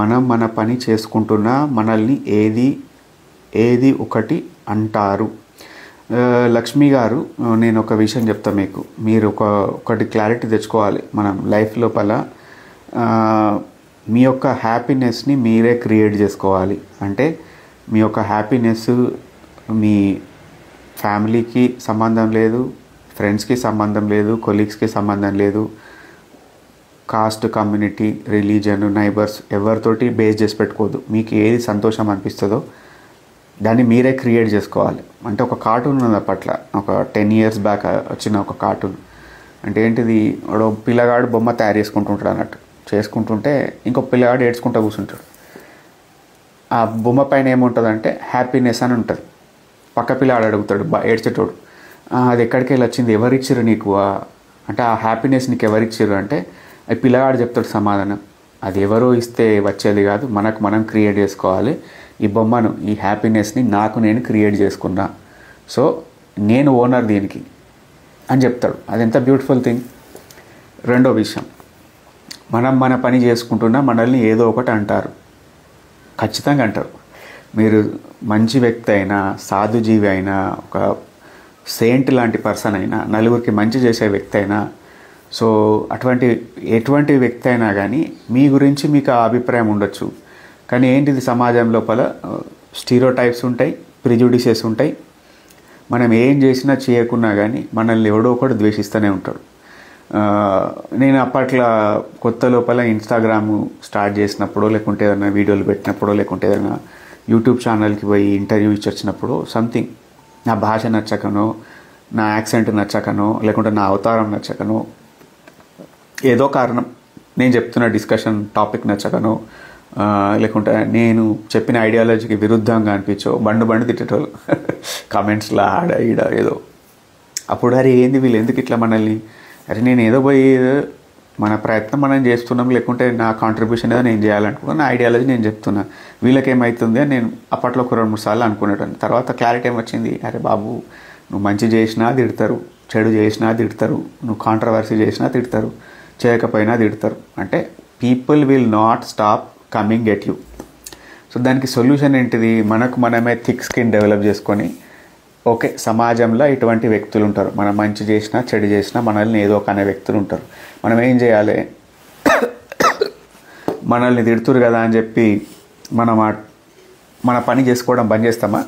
మనం మన పని చేసుకుంటున్నా మనల్ని ఏది ఒకటి అంటారు. లక్ష్మి గారు, నేను ఒక విషయం చెప్తా మీకు. మీరు ఒకటి క్లారిటీ తెచ్చుకోవాలి. మనం లైఫ్ లోపల మీ యొక్క హ్యాపీనెస్ని మీరే క్రియేట్ చేసుకోవాలి. అంటే మీ యొక్క హ్యాపీనెస్ మీ ఫ్యామిలీకి సంబంధం లేదు, ఫ్రెండ్స్కి సంబంధం లేదు, కొలీగ్స్కి సంబంధం లేదు, కాస్ట్, కమ్యూనిటీ, రిలీజన్, నైబర్స్ ఎవరితోటి బేస్ చేసి పెట్టుకోవద్దు. మీకు ఏది సంతోషం అనిపిస్తుందో దాన్ని మీరే క్రియేట్ చేసుకోవాలి. అంటే ఒక కార్టూన్ ఉంది అప్పట్ల, ఒక 10 years బ్యాక్ వచ్చిన ఒక కార్టూన్. అంటే ఏంటిది, వాడు పిల్లగాడు బొమ్మ తయారు చేసుకుంటుంటాడు అన్నట్టు. చేసుకుంటుంటే ఇంకొక పిల్లగాడు ఏడ్చుకుంటూ కూర్చుంటాడు. ఆ బొమ్మ పైన ఏముంటుందంటే హ్యాపీనెస్ అని ఉంటుంది. పక్క పిల్లగాడు అడుగుతాడు ఏడ్చేటోడు, అది ఎక్కడికి వెళ్ళి వచ్చింది, ఎవరిచ్చిర్రు నీకు అంటే ఆ హ్యాపీనెస్ నీకు ఎవరిచ్చిర్రు అంటే అది పిల్లగాడు చెప్తాడు సమాధానం, అది ఎవరో ఇస్తే వచ్చేది కాదు, మనకు మనం క్రియేట్ చేసుకోవాలి. ఈ బొమ్మను, ఈ హ్యాపీనెస్ని నాకు నేను క్రియేట్ చేసుకున్నా, సో నేను ఓనర్ దీనికి అని చెప్తాడు. అది ఎంత బ్యూటిఫుల్ థింగ్. రెండో విషయం, మనం మన పని చేసుకుంటున్నా మనల్ని ఏదో ఒకటి అంటారు, ఖచ్చితంగా అంటారు. మీరు మంచి వ్యక్తి అయినా, సాధుజీవి అయినా, ఒక సెయింట్ లాంటి పర్సన్ అయినా, నలుగురికి మంచి చేసే వ్యక్తి అయినా, సో ఎటువంటి వ్యక్తి అయినా కానీ మీ గురించి మీకు ఆ అభిప్రాయం ఉండొచ్చు. కానీ ఏంటిది, సమాజం లోపల స్టీరియోటైప్స్ ఉంటాయి, ప్రిజుడిసెస్ ఉంటాయి. మనం ఏం చేసినా చేయకున్నా కానీ మనల్ని ఎవడో ఒకడు ద్వేషిస్తూనే ఉంటాడు. నేను అప్పట్లో కొత్త లోపల ఇన్స్టాగ్రామ్ స్టార్ట్ చేసినప్పుడు, లేకుంటే ఏదైనా వీడియోలు పెట్టినప్పుడు, లేకుంటే ఏదైనా యూట్యూబ్ ఛానల్కి పోయి ఇంటర్వ్యూ ఇచ్చి వచ్చినప్పుడు సంథింగ్ నా భాష నచ్చకనో, నా యాక్సెంట్ నచ్చకనో, లేకుంటే నా అవతారం నచ్చకనో, ఏదో కారణం నేను చెప్తున్న డిస్కషన్ టాపిక్ నచ్చకనో, లేకుంటే నేను చెప్పిన ఐడియాలజీకి విరుద్ధంగా అనిపించో బండు తిట్టేటోళ్ళు కామెంట్స్లో ఆడ ఈడ ఏదో. అప్పుడు అరే ఏంది వీళ్ళు ఎందుకు ఇట్లా మనల్ని, అరే నేను ఏదో పోయి మన ప్రయత్నం మనం చేస్తున్నాం, లేకుంటే నా కాంట్రిబ్యూషన్ ఏదో నేను చేయాలనుకున్నా, నా ఐడియాలజీ నేను చెప్తున్నా, వీళ్ళకేమవుతుంది అని నేను అప్పట్లో ఒక 2-3 సార్లు అనుకునేటాను. తర్వాత క్లారిటీ ఏమొచ్చింది, అరే బాబు నువ్వు మంచి చేసినా తిడతారు, చెడు చేసినా తిడతారు, నువ్వు కాంట్రవర్సీ చేసినా తిడతారు, చేయకపోయినా తిడతారు. అంటే people will not stop coming at you. So దానికి సొల్యూషన్ ఏంటిది, మనకు మనమే థిక్ స్కిన్ డెవలప్ చేసుకొని, ఓకే సమాజంలో ఇటువంటి వ్యక్తులు ఉంటారు, మనం మంచి చేసినా చెడు చేసినా మనల్ని ఏదో ఒక అనే వ్యక్తులు ఉంటారు. మనం ఏం చేయాలి, మనల్ని తిడుతురు కదా అని చెప్పి మన పని చేసుకోవడం బంద్ చేస్తామా?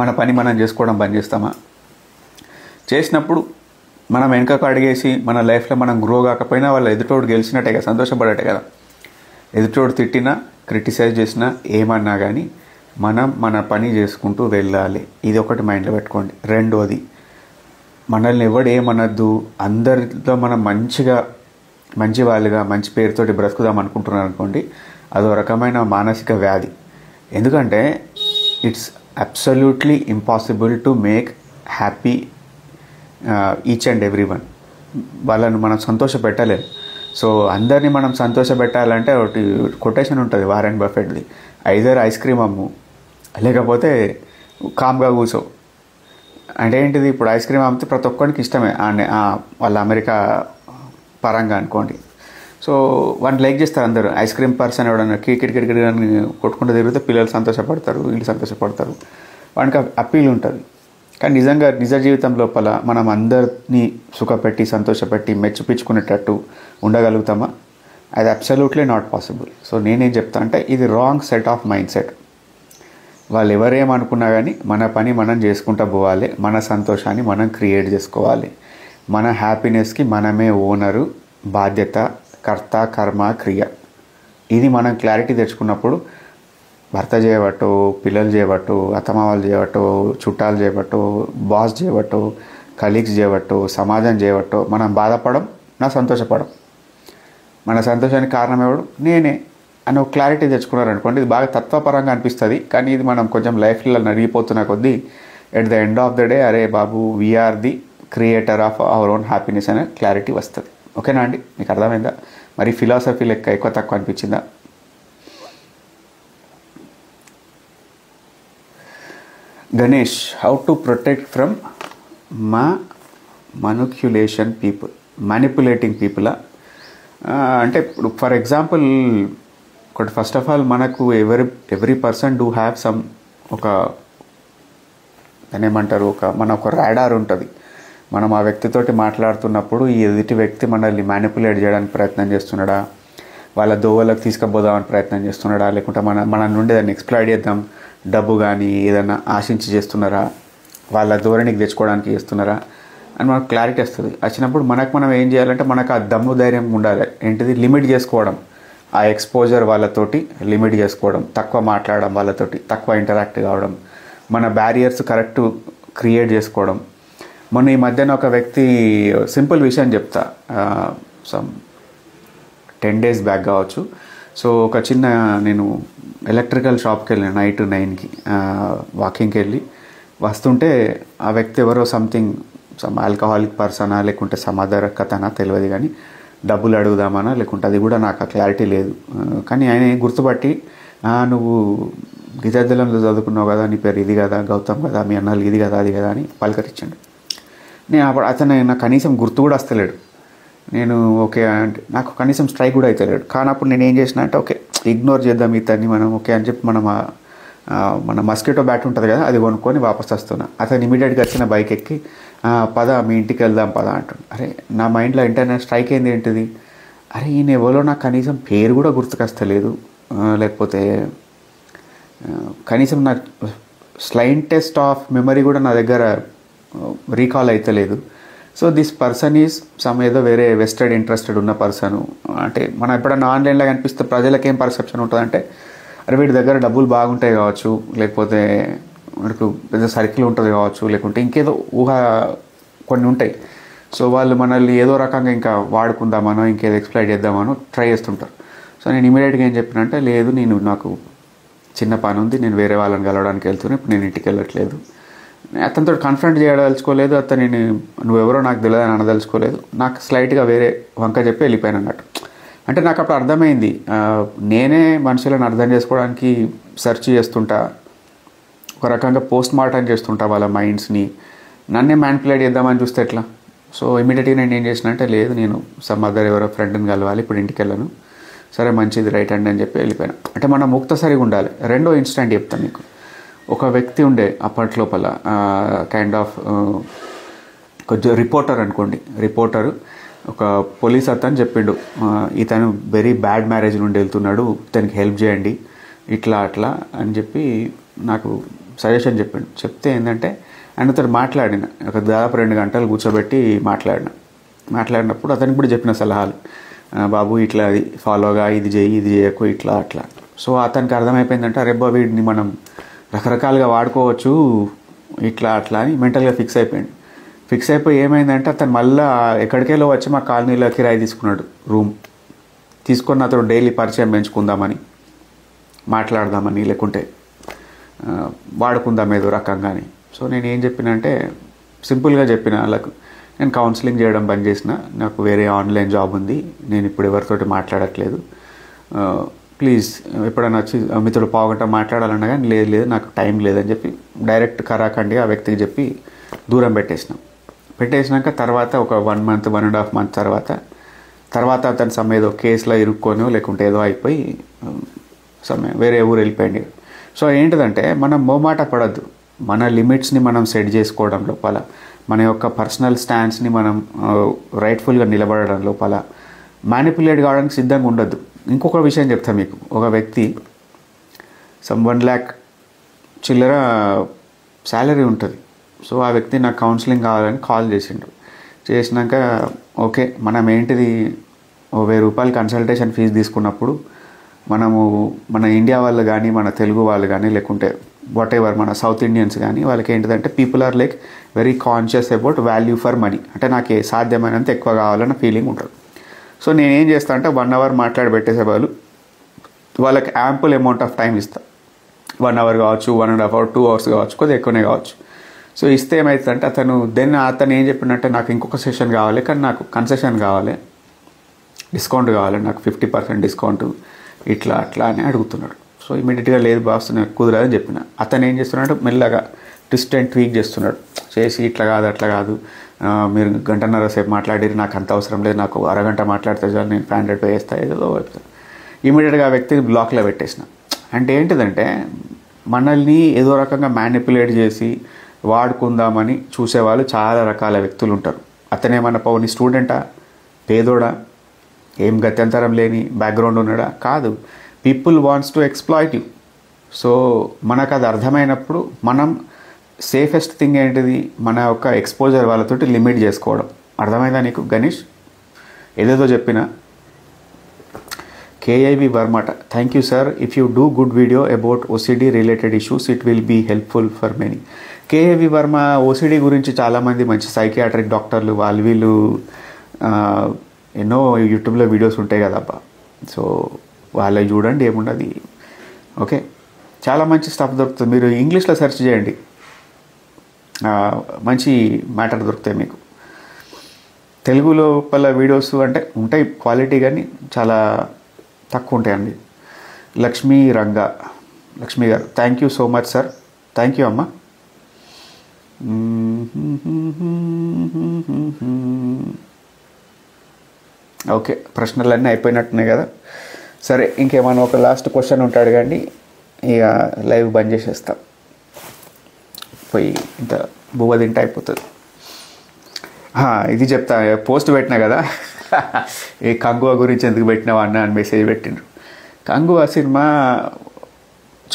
మన పని మనం చేసుకోవడం బంద్ చేస్తామా? చేసినప్పుడు మనం వెనకకు అడిగేసి మన లైఫ్లో మనం గ్రో కాకపోయినా వాళ్ళ ఎదుటోడు గెలిచినట్టే కదా, సంతోషపడటే కదా. ఎదుటోడు తిట్టినా, క్రిటిసైజ్ చేసినా, ఏమన్నా కానీ మనం మన పని చేసుకుంటూ వెళ్ళాలి. ఇది ఒకటి మైండ్లో పెట్టుకోండి. రెండోది, మనల్ని ఎవడు ఏమనద్దు, అందరితో మనం మంచి వాళ్ళుగా మంచి పేరుతోటి బ్రతుకుదాం అనుకుంటున్నారు అనుకోండి, అదో రకమైన మానసిక వ్యాధి. ఎందుకంటే it's absolutely impossible to make happy each and every one. వాళ్ళను మనం సంతోష పెట్టలేము. సో అందరినీ మనం సంతోష పెట్టాలంటే ఒకటి కొటేషన్ ఉంటుంది వారెన్ బఫెట్ది, ఐదర్ ఐస్ క్రీమ్ అమ్ము లేకపోతే కామ్గా కూర్చో. అంటే ఏంటిది, ఇప్పుడు ఐస్ క్రీమ్ అమ్మితే ప్రతి ఒక్కరికి ఇష్టమే, వాళ్ళ అమెరికా పరంగా అనుకోండి. సో వాడిని లైక్ చేస్తారు అందరూ. ఐస్ క్రీమ్ పర్సన్ ఎవడన్నా కిటికిటి కొట్టుకుంటూ తిరిగితే పిల్లలు సంతోషపడతారు, వీళ్ళు సంతోషపడతారు, వానికి అప్పీల్ ఉంటుంది. కానీ నిజ జీవితం లోపల మనం అందరినీ సుఖపెట్టి సంతోషపెట్టి మెచ్చిపించుకునేటట్టు ఉండగలుగుతామా? అది అబ్సల్యూట్లీ నాట్ పాసిబుల్. సో నేనేం చెప్తా అంటే ఇది wrong set of mind set. వాళ్ళు ఎవరేమనుకున్నా కానీ మన పని మనం చేసుకుంటూ పోవాలి, మన సంతోషాన్ని మనం క్రియేట్ చేసుకోవాలి, మన హ్యాపీనెస్కి మనమే ఓనరు, బాధ్యత, కర్త, కర్మ, క్రియ. ఇది మనం క్లారిటీ తెచ్చుకున్నప్పుడు భర్త చేయబట్టు, పిల్లలు చేయబట్టు, అత్తమామలు చేయబట్టు, చుట్టాలు చేయబట్టు, బాస్ చేయబట్టు, కలీగ్స్ చేయబట్టు, సమాజం చేయబట్టు మనం బాధపడం, నా సంతోషపడం. మన సంతోషానికి కారణం ఎవడు, నేనే అని ఒక క్లారిటీ తెచ్చుకున్నారనుకోండి, ఇది బాగా తత్వపరంగా అనిపిస్తుంది. కానీ ఇది మనం కొంచెం లైఫ్లో నలిగిపోతున్న కొద్దీ at the end of the day అరే బాబు we are the creator of our own happiness అనే క్లారిటీ వస్తుంది. ఓకేనా అండి, మీకు అర్థమైందా? మరి ఫిలాసఫీ లెక్క ఎక్కువ తక్కువ అనిపించిందా? Ganesh, how to protect from మా మనుక్యులేషన్ పీపుల్, మ్యానిపులేటింగ్ పీపులా? అంటే ఇప్పుడు ఫర్ ఎగ్జాంపుల్ ఒకటి, ఫస్ట్ ఆఫ్ ఆల్ మనకు every person do have some ఒక దాన్ని ఏమంటారు, మన ఒక రాడార్ ఉంటుంది. మనం ఆ వ్యక్తితోటి మాట్లాడుతున్నప్పుడు ఈ ఎదుటి వ్యక్తి మనల్ని మ్యానిపులేట్ చేయడానికి ప్రయత్నం చేస్తున్నాడా, వాళ్ళ దోవలకు తీసుకుపోదామని ప్రయత్నం చేస్తున్నాడా, లేకుంటే మన నుండి దాన్ని ఎక్స్ప్లాయిట్ చేద్దాం, డబ్బు కానీ ఏదైనా ఆశించి చేస్తున్నారా, వాళ్ళ ధోరణికి తెచ్చుకోవడానికి చేస్తున్నారా అని మనకు క్లారిటీ వస్తుంది. వచ్చినప్పుడు మనం ఏం చేయాలంటే మనకు ఆ దమ్ము ధైర్యం ఉండాలి. ఏంటిది, లిమిట్ చేసుకోవడం, ఆ ఎక్స్పోజర్ వాళ్ళతోటి లిమిట్ చేసుకోవడం, తక్కువ మాట్లాడడం, వాళ్ళతోటి తక్కువ ఇంటరాక్ట్ కావడం, మన బ్యారియర్స్ కరెక్ట్ క్రియేట్ చేసుకోవడం. మొన్న ఈ మధ్యన ఒక వ్యక్తి సింపుల్ విషయం చెప్తా, సమ్ 10 days బ్యాక్ కావచ్చు. సో ఒక చిన్న, నేను ఎలక్ట్రికల్ షాప్కి వెళ్ళాను నైట్ 9కి వాకింగ్కి వెళ్ళి వస్తుంటే ఆ వ్యక్తి ఎవరో సమ్ ఆల్కహాలిక్ పర్సనా లేకుంటే సమాధాన కథనా తెలియదు, కానీ డబ్బులు అడుగుదామనా లేకుంటే అది కూడా నాకు క్లారిటీ లేదు. కానీ ఆయన గుర్తుపట్టి, నువ్వు గిరిజలంలో చదువుకున్నావు కదా, నీ పేరు ఇది కదా, గౌతమ్ కదా, మీ అన్నలు ఇది కదా, అది కదా అని పలకరించాడు. నేను అప్పుడు అతను నాకు కనీసం గుర్తు కూడా వస్తలేడు. నేను ఓకే అంటే నాకు కనీసం స్ట్రైక్ కూడా అవుతలేడు. కానీ అప్పుడు నేను ఏం చేసిన అంటే ఓకే ఇగ్నోర్ చేద్దాం ఇతన్ని మనం, ఓకే అని చెప్పి మన మస్కిటో బ్యాట్ ఉంటుంది కదా, అది కొనుక్కొని వాపస్ వస్తున్నా. అతను ఇమీడియట్గా వచ్చిన బైక్ ఎక్కి పద మీ ఇంటికి వెళ్దాం పద అంటాడు. అరే నా మైండ్లో ఇంటర్నెట్ స్ట్రైక్ అయింది ఏంటిది, అరే ఈయన ఎవరో నాకు కనీసం పేరు కూడా గుర్తుకొస్తలేదు, లేకపోతే కనీసం నా స్లైంటెస్ట్ ఆఫ్ మెమరీ కూడా నా దగ్గర రీకాల్ అవుతలేదు. సో దిస్ పర్సన్ ఈజ్ ఏదో వేరే వెస్టెడ్ ఇంట్రెస్టెడ్ ఉన్న పర్సను. అంటే మనం ఎప్పుడన్నా ఆన్లైన్లో కనిపిస్తే ప్రజలకు ఏం పర్సెప్షన్ ఉంటుందంటే, అరే వీడి దగ్గర డబ్బులు బాగుంటాయి కావచ్చు, లేకపోతే మనకు పెద్ద సర్కిల్ ఉంటుంది కావచ్చు, లేకుంటే ఇంకేదో ఊహ కొన్ని ఉంటాయి. సో వాళ్ళు మనల్ని ఏదో రకంగా ఇంకా వాడుకుందామనో ఇంకేదో ఎక్స్ప్లైట్ చేద్దామనో ట్రై చేస్తుంటారు. సో నేను ఇమీడియట్గా ఏం చెప్పినంటే, లేదు నాకు చిన్న పని ఉంది, నేను వేరే వాళ్ళని కలవడానికి వెళ్తున్నాను, ఇప్పుడు నేను ఇంటికి వెళ్ళట్లేదు. అతనితో కన్ఫ్రంట్ చేయదలుచుకోలేదు, అతనిని నువ్వెవరో నాకు తెలియదు అని అనదలుచుకోలేదు. నాకు స్లైట్గా వేరే వంక చెప్పి వెళ్ళిపోయాను అన్నట్టు. అంటే నాకు అప్పుడు అర్థమైంది, నేనే మనుషులను అర్థం చేసుకోవడానికి సెర్చ్ చేస్తుంటా, ఒక రకంగా పోస్ట్ మార్టం చేస్తుంటా వాళ్ళ మైండ్స్ని, నన్నే మ్యానిపులేట్ చేద్దామని చూస్తే ఎట్లా. సో ఇమీడియట్గా నేను ఏం చేసిన అంటే, లేదు నేను సమ్ అదర్ ఎవరో ఫ్రెండ్ని కలవాలి, ఇప్పుడు ఇంటికి వెళ్ళను, సరే మంచిది రైట్ అండి అని చెప్పి వెళ్ళిపోయాను. అంటే మనం ముక్తసరిగా ఉండాలి. రెండో ఇన్సిడెంట్ చెప్తాను మీకు. ఒక వ్యక్తి ఉండే అప్పట్లోపల కైండ్ ఆఫ్ కొంచెం రిపోర్టర్ అనుకోండి, రిపోర్టరు ఒక పోలీస్ అతను చెప్పిండు, ఇతను వెరీ బ్యాడ్ మ్యారేజ్ నుండి వెళ్తున్నాడు, ఇతనికి హెల్ప్ చేయండి ఇట్లా అట్లా అని చెప్పి నాకు సజెషన్ చెప్పిండు. చెప్తే ఏంటంటే ఆయనతో మాట్లాడిన ఒక దాదాపు 2 గంటలు కూర్చోబెట్టి మాట్లాడినప్పుడు అతనికి కూడా చెప్పిన సలహాలు, బాబు ఇట్లా అది ఫాలోగా, ఇది చేయి ఇది చేయకు ఇట్లా అట్లా. సో అతనికి అర్థమైపోయిందంటే, అరే బాబు వీడిని మనం రకరకాలుగా వాడుకోవచ్చు ఇట్లా అట్లా అని మెంటల్గా ఫిక్స్ అయిపోయి ఏమైందంటే అతను మళ్ళీ ఎక్కడికెళ్ళో వచ్చి మా కాలనీలో కిరాయి తీసుకున్నాడు, రూమ్ తీసుకొని అతను డైలీ పరిచయం పెంచుకుందామని, మాట్లాడదామని, లేకుంటే వాడుకుందాం ఏదో రకంగాని. సో నేను ఏం చెప్పినంటే సింపుల్గా చెప్పిన వాళ్ళకు, నేను కౌన్సిలింగ్ చేయడం బంద్ చేసిన, నాకు వేరే ఆన్లైన్ జాబ్ ఉంది, నేను ఇప్పుడు ఎవరితోటి మాట్లాడట్లేదు, ప్లీజ్ ఎప్పుడైనా వచ్చి మీతో పావుగంట మాట్లాడాలన్నా కానీ లేదు నాకు టైం లేదని చెప్పి డైరెక్ట్ కరాఖండిగా ఆ వ్యక్తికి చెప్పి దూరం పెట్టేసినాక తర్వాత ఒక 1 month 1.5 months తర్వాత అతను ఏదో కేసులో ఇరుక్కొని లేకుంటే ఏదో అయిపోయి వేరే ఊరు వెళ్ళిపోయింది. సో ఏంటిదంటే మనం మోమాట పడద్దు, మన లిమిట్స్ని మనం సెట్ చేసుకోవడం లోపల, మన యొక్క పర్సనల్ స్టాండ్స్ని మనం రైట్ఫుల్గా నిలబడడం లోపల మ్యానిపులేట్ కావడానికి సిద్ధంగా ఉండొద్దు. ఇంకొక విషయం చెప్తాను మీకు. ఒక వ్యక్తి 1 lakh చిల్లర శాలరీ ఉంటుంది. సో ఆ వ్యక్తి నాకు కౌన్సిలింగ్ కావాలని కాల్ చేసినాక ఓకే మనం ఏంటిది 1000 రూపాయలు కన్సల్టేషన్ ఫీజు తీసుకున్నప్పుడు మన ఇండియా వాళ్ళు కానీ మన తెలుగు వాళ్ళు కానీ లేకుంటే వాట్ ఎవర్ మన సౌత్ ఇండియన్స్ కానీ వాళ్ళకి ఏంటిదంటే people are like very conscious about value for money. అంటే నాకు సాధ్యమైనంత ఎక్కువ కావాలన్న ఫీలింగ్ ఉంటుంది. సో నేనేం చేస్తా అంటే 1 hour మాట్లాడి పెట్టేసే వాళ్ళకి యాంపుల్ అమౌంట్ ఆఫ్ టైం ఇస్తా. 1 hour కావచ్చు, 1.5 hours 2 hours కావచ్చు, కొద్దిగా ఎక్కువనే కావచ్చు. సో ఇస్తే ఏమవుతుందంటే అతను ఏం చెప్పినట్టే నాకు ఇంకొక సెషన్ కావాలి, కానీ నాకు కన్సెషన్ కావాలి, డిస్కౌంట్ కావాలి, నాకు 50% డిస్కౌంట్ ఇట్లా అట్లా అని అడుగుతున్నాడు. సో ఇమీడియట్గా లేదు బాస్ నాకు కుదరదని చెప్పిన. అతను ఏం చేస్తున్నాడు, మెల్లగా ట్విస్ట్ అండ్ ట్వీక్ చేస్తున్నాడు. చేసి ఇట్లా కాదు అట్లా కాదు, మీరు గంటన్నర సేపు మాట్లాడి నాకు అంత అవసరం లేదు, నాకు అరగంట మాట్లాడితే చాలు, నేను 500 పే చేస్తాను, ఏదో చెప్తాను. ఇమీడియట్గా ఆ వ్యక్తిని బ్లాక్లో పెట్టేసిన. అంటే ఏంటిదంటే మనల్ని ఏదో రకంగా మ్యానిపులేట్ చేసి వాడుకుందామని చూసేవాళ్ళు చాలా రకాల వ్యక్తులు ఉంటారు. అతనేమన్నా పౌని స్టూడెంటా, పేదోడా, ఏం గత్యంతరం లేని బ్యాక్గ్రౌండ్ ఉన్నాడా? కాదు. People wants to exploit you. So మనకు అది అర్థమైనప్పుడు మనం సేఫెస్ట్ థింగ్ ఏంటిది, మన యొక్క ఎక్స్పోజర్ వాళ్ళతోటి లిమిట్ చేసుకోవడం. అర్థమైందా నీకు గణేష్? ఏదేదో చెప్పినా. KIV వర్మట, thank you sir, if you do good video about OCD related issues it will be helpful for many. KIV Varma OCD గురించి చాలామంది మంచి సైకియాట్రిక్ డాక్టర్లు వీళ్ళు ఎన్నో యూట్యూబ్లో వీడియోస్ ఉంటాయి కదా అబ్బా. సో వాళ్ళవి చూడండి, ఏముండదు. ఓకే, చాలా మంచి స్టఫ్ దొరుకుతుంది. మీరు ఇంగ్లీష్లో సెర్చ్ చేయండి, మంచి మ్యాటర్ దొరుకుతాయి మీకు. తెలుగులో వీడియోస్ అంటే ఉంటాయి క్వాలిటీ, కానీ చాలా తక్కువ ఉంటాయండి. లక్ష్మీ గారు, thank you so much sir. Thank you అమ్మ. ఓకే, ప్రశ్నలన్నీ అయిపోయినట్టున్నాయి కదా. సరే, ఇంకేమైనా ఒక లాస్ట్ క్వశ్చన్ ఉంటాడు కానీ ఇక లైవ్ బంద్ చేసేస్తాం, పోయి ఇంత బువ్వ తింటే అయిపోతుంది. ఇది చెప్తా, పోస్ట్ పెట్టినా కదా, ఈ కంగువా గురించి ఎందుకు పెట్టినావా అన్న అని మెసేజ్ పెట్టిండ్రు. కంగువా సినిమా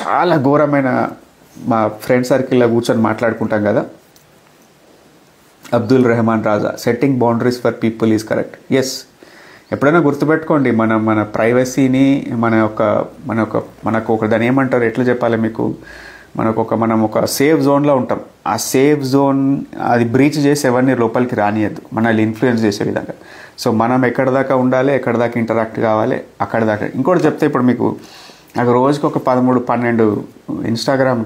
చాలా ఘోరమైన, మా ఫ్రెండ్ సర్కిల్లో కూర్చొని మాట్లాడుకుంటాం కదా, Abdul Rehman Raja, setting boundaries for people is correct. Yes, ఎప్పుడైనా గుర్తుపెట్టుకోండి, మన ప్రైవసీని మనకు ఒక దాన్ని ఏమంటారు, ఎట్లా చెప్పాలి మీకు, మనం ఒక సేఫ్ జోన్లో ఉంటాం. ఆ సేఫ్ జోన్ అది బ్రీచ్ చేసి ఎవరిని లోపలికి రానియద్దు, మనల్ని ఇన్ఫ్లుయెన్స్ చేసే విధంగా. సో మనం ఎక్కడి దాకా ఉండాలి, ఎక్కడి దాకా ఇంటరాక్ట్ కావాలి, అక్కడి దాకా. ఇంకోటి చెప్తే, ఇప్పుడు మీకు నాకు రోజుకి ఒక 13-12 ఇన్స్టాగ్రామ్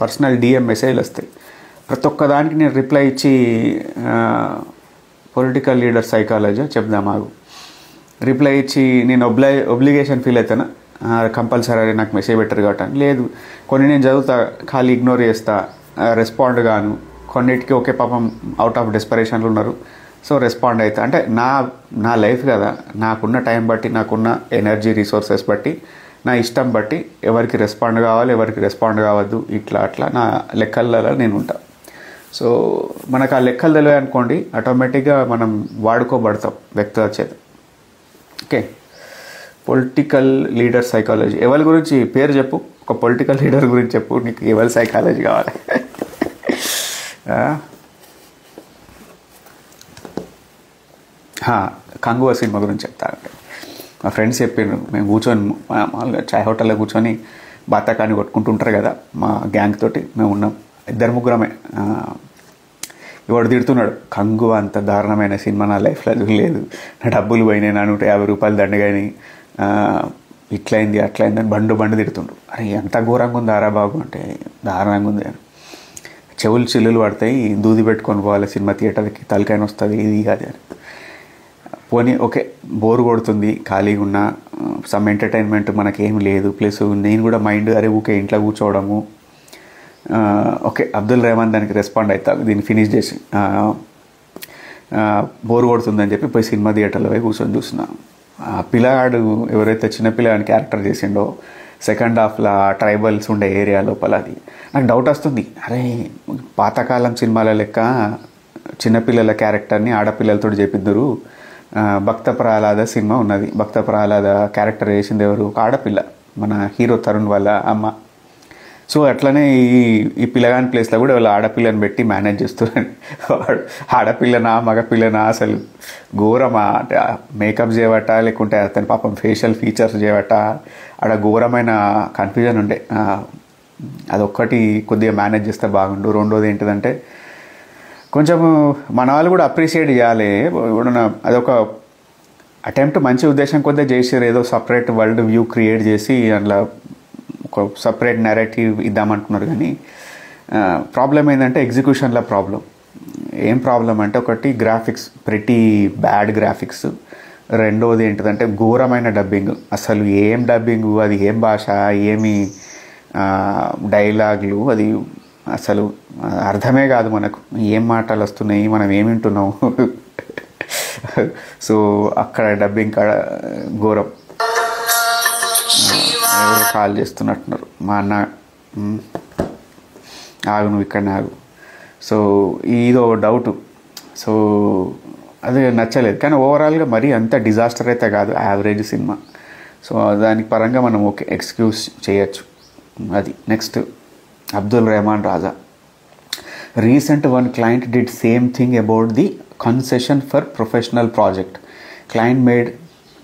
పర్సనల్ DM మెసేజ్లు వస్తాయి. ప్రతి ఒక్కదానికి నేను రిప్లై ఇచ్చి పొలిటికల్ లీడర్ సైకాలజీ చెప్దామాగు రిప్లై ఇచ్చి నేను ఒబ్లిగేషన్ ఫీల్ అవుతానా, కంపల్సరీ నాకు మెసేజ్ పెట్టరు కాబట్టి లేదు. కొన్ని నేను చదువుతా, ఖాళీ ఇగ్నోర్ చేస్తా, రెస్పాండ్ గాను. కొన్నిటికి ఓకే పాపం అవుట్ ఆఫ్ డెస్పరేషన్లు ఉన్నారు, సో రెస్పాండ్ అవుతా. అంటే నా లైఫ్ కదా, నాకున్న టైం బట్టి, నాకున్న ఎనర్జీ రిసోర్సెస్ బట్టి, నా ఇష్టం బట్టి ఎవరికి రెస్పాండ్ కావాలి, ఎవరికి రెస్పాండ్ కావద్దు, ఇట్లా నా లెక్కలలో నేను ఉంటా. సో మనకు ఆ లెక్కలు తెలియ అనుకోండి, ఆటోమేటిక్గా మనం వాడుకోబడతాం వ్యక్తుల చేత. ఓకే, పొలిటికల్ లీడర్ సైకాలజీ ఎవరి గురించి పేరు చెప్పు, ఒక పొలిటికల్ లీడర్ గురించి చెప్పు, నీకు ఎవరి సైకాలజీ కావాలి. కంగువా సినిమా గురించి చెప్తానంటే, మా ఫ్రెండ్స్ చెప్పారు, మేము కూర్చొని మామూలుగా చాయ్ హోటల్లో కూర్చొని బాతాకాని కొట్టుకుంటుంటారు కదా, మా గ్యాంగ్ తోటి మేము ఉన్నాం, 2-3 ఇవాడు తిడుతున్నాడు, కంగువా అంత దారుణమైన సినిమా నా లైఫ్లో లేదు, నా డబ్బులు పోయినాయి, నా 150 రూపాయలు దండగాని, ఇట్లయింది అట్లయిందని బండు తిడుతుండ్రు. అరే ఎంత ఘోరంగా ఉంది ఆరా బాబు అంటే, దారుణంగా ఉంది అని. చెవులు చిల్లులు పడతాయి, దూది పెట్టుకొని పోవాలి సినిమా థియేటర్కి, తలకాయన వస్తుంది, ఇది కాదు అని. పోనీ ఓకే, బోర్ కొడుతుంది, ఖాళీగా ఉన్న, సమ్ ఎంటర్టైన్మెంట్ మనకేం లేదు, ప్లస్ నేను కూడా మైండ్ అరే ఊకే ఇంట్లో కూర్చోవడము. ఓకే, అబ్దుల్ రెహమాన్ దానికి రెస్పాండ్ అవుతా, దీన్ని ఫినిష్ చేసి బోర్ కొడుతుందని చెప్పి పోయి సినిమా థియేటర్లో పోయి కూర్చొని చూసిన. పిల్లగాడు ఎవరైతే చిన్నపిల్లగాని క్యారెక్టర్ చేసిండో సెకండ్ హాఫ్లో ట్రైబల్స్ ఉండే ఏరియా లోపల, అది నాకు డౌట్ వస్తుంది. అరే పాతకాలం సినిమాల లెక్క చిన్నపిల్లల క్యారెక్టర్ని ఆడపిల్లలతో చేపిద్దరు. భక్త ప్రహ్లాద సినిమా ఉన్నది, భక్త ప్రహ్లాద క్యారెక్టర్ చేసింది ఎవరు, ఒక ఆడపిల్ల, మన హీరో తరుణ్ వాళ్ళ అమ్మ. సో అట్లనే ఈ పిల్లగాని ప్లేస్లో కూడా వాళ్ళు ఆడపిల్లని పెట్టి మేనేజ్ చేస్తున్నారు. ఆడపిల్లనా మగపిల్లనా అసలు ఘోరమా, అంటే మేకప్ చేయవట, లేకుంటే అతని పాపం ఫేషియల్ ఫీచర్స్ చేయవట, ఆడ ఘోరమైన కన్ఫ్యూజన్ ఉండే. అదొక్కటి కొద్దిగా మేనేజ్ చేస్తే బాగుండు. రెండోది ఏంటిదంటే, కొంచెం మన వాళ్ళు కూడా అప్రిషియేట్ చేయాలి. అదొక అటెంప్ట్, మంచి ఉద్దేశం కొద్దిగా చేసారు, ఏదో సపరేట్ వరల్డ్ వ్యూ క్రియేట్ చేసి అందులో ఒక సపరేట్ నెరేటివ్ ఇద్దామంటున్నారు. కానీ ప్రాబ్లం ఏంటంటే ఎగ్జిక్యూషన్లో ప్రాబ్లం. ఏం ప్రాబ్లం అంటే, ఒకటి గ్రాఫిక్స్, ప్రిటీ బ్యాడ్ గ్రాఫిక్స్. రెండోది ఏంటిదంటే ఘోరమైన డబ్బింగ్. అసలు ఏం డబ్బింగ్, అది ఏం భాష, ఏమి డైలాగులు, అది అసలు అర్థమే కాదు మనకు, ఏం మాటలు వస్తున్నాయి, మనం ఏమి వింటున్నాము. సో అక్కడ డబ్బింగ్ కాడ ఘోరం. ఎవరు కాల్ చేస్తున్నట్టున్నారు, మా అన్న. ఆగు, నువ్వు ఇక్కడనే ఆగు. సో ఇదో డౌటు. సో అది నచ్చలేదు, కానీ ఓవరాల్గా మరీ అంత డిజాస్టర్ అయితే కాదు, యావరేజ్ సినిమా. సో దానికి పరంగా మనం ఓకే ఎక్స్క్యూజ్ చేయొచ్చు. అది next Abdul Rehman Raja. Recent one client did same thing about the concession for professional project. Client made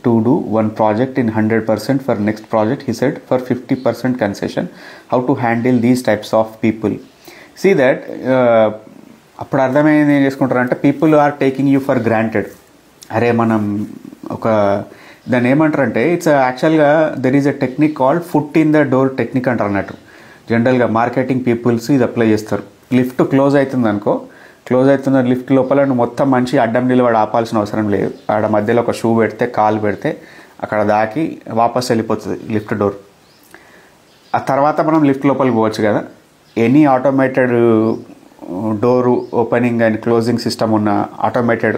to do one project in 100%, for next project he said for 50% concession. How to handle these types of people? See that అప్పుడు అర్థమైంది ఏం చేసుకుంటారంటే, people are taking you for granted. అరే మనం ఒక దాన్ని ఏమంటారంటే, it's యాక్చువల్గా there is a technique called foot in the door technique అంటారు అన్నట్టు. జనరల్గా మార్కెటింగ్ పీపుల్స్ ఇది అప్లై చేస్తారు. లిఫ్ట్ క్లోజ్ అవుతుంది అనుకో, క్లోజ్ అవుతున్న లిఫ్ట్ లోపల నువ్వు మొత్తం మంచి అడ్డం నిలబడి ఆపాల్సిన అవసరం లేదు. ఆడ మధ్యలో ఒక షూ పెడితే, కాలు పెడితే అక్కడ దాకి వాపస్ వెళ్ళిపోతుంది లిఫ్ట్ డోర్. ఆ తర్వాత మనం లిఫ్ట్ లోపలికి పోవచ్చు కదా. Any automated door opening and closing system ఉన్న, ఆటోమేటెడ్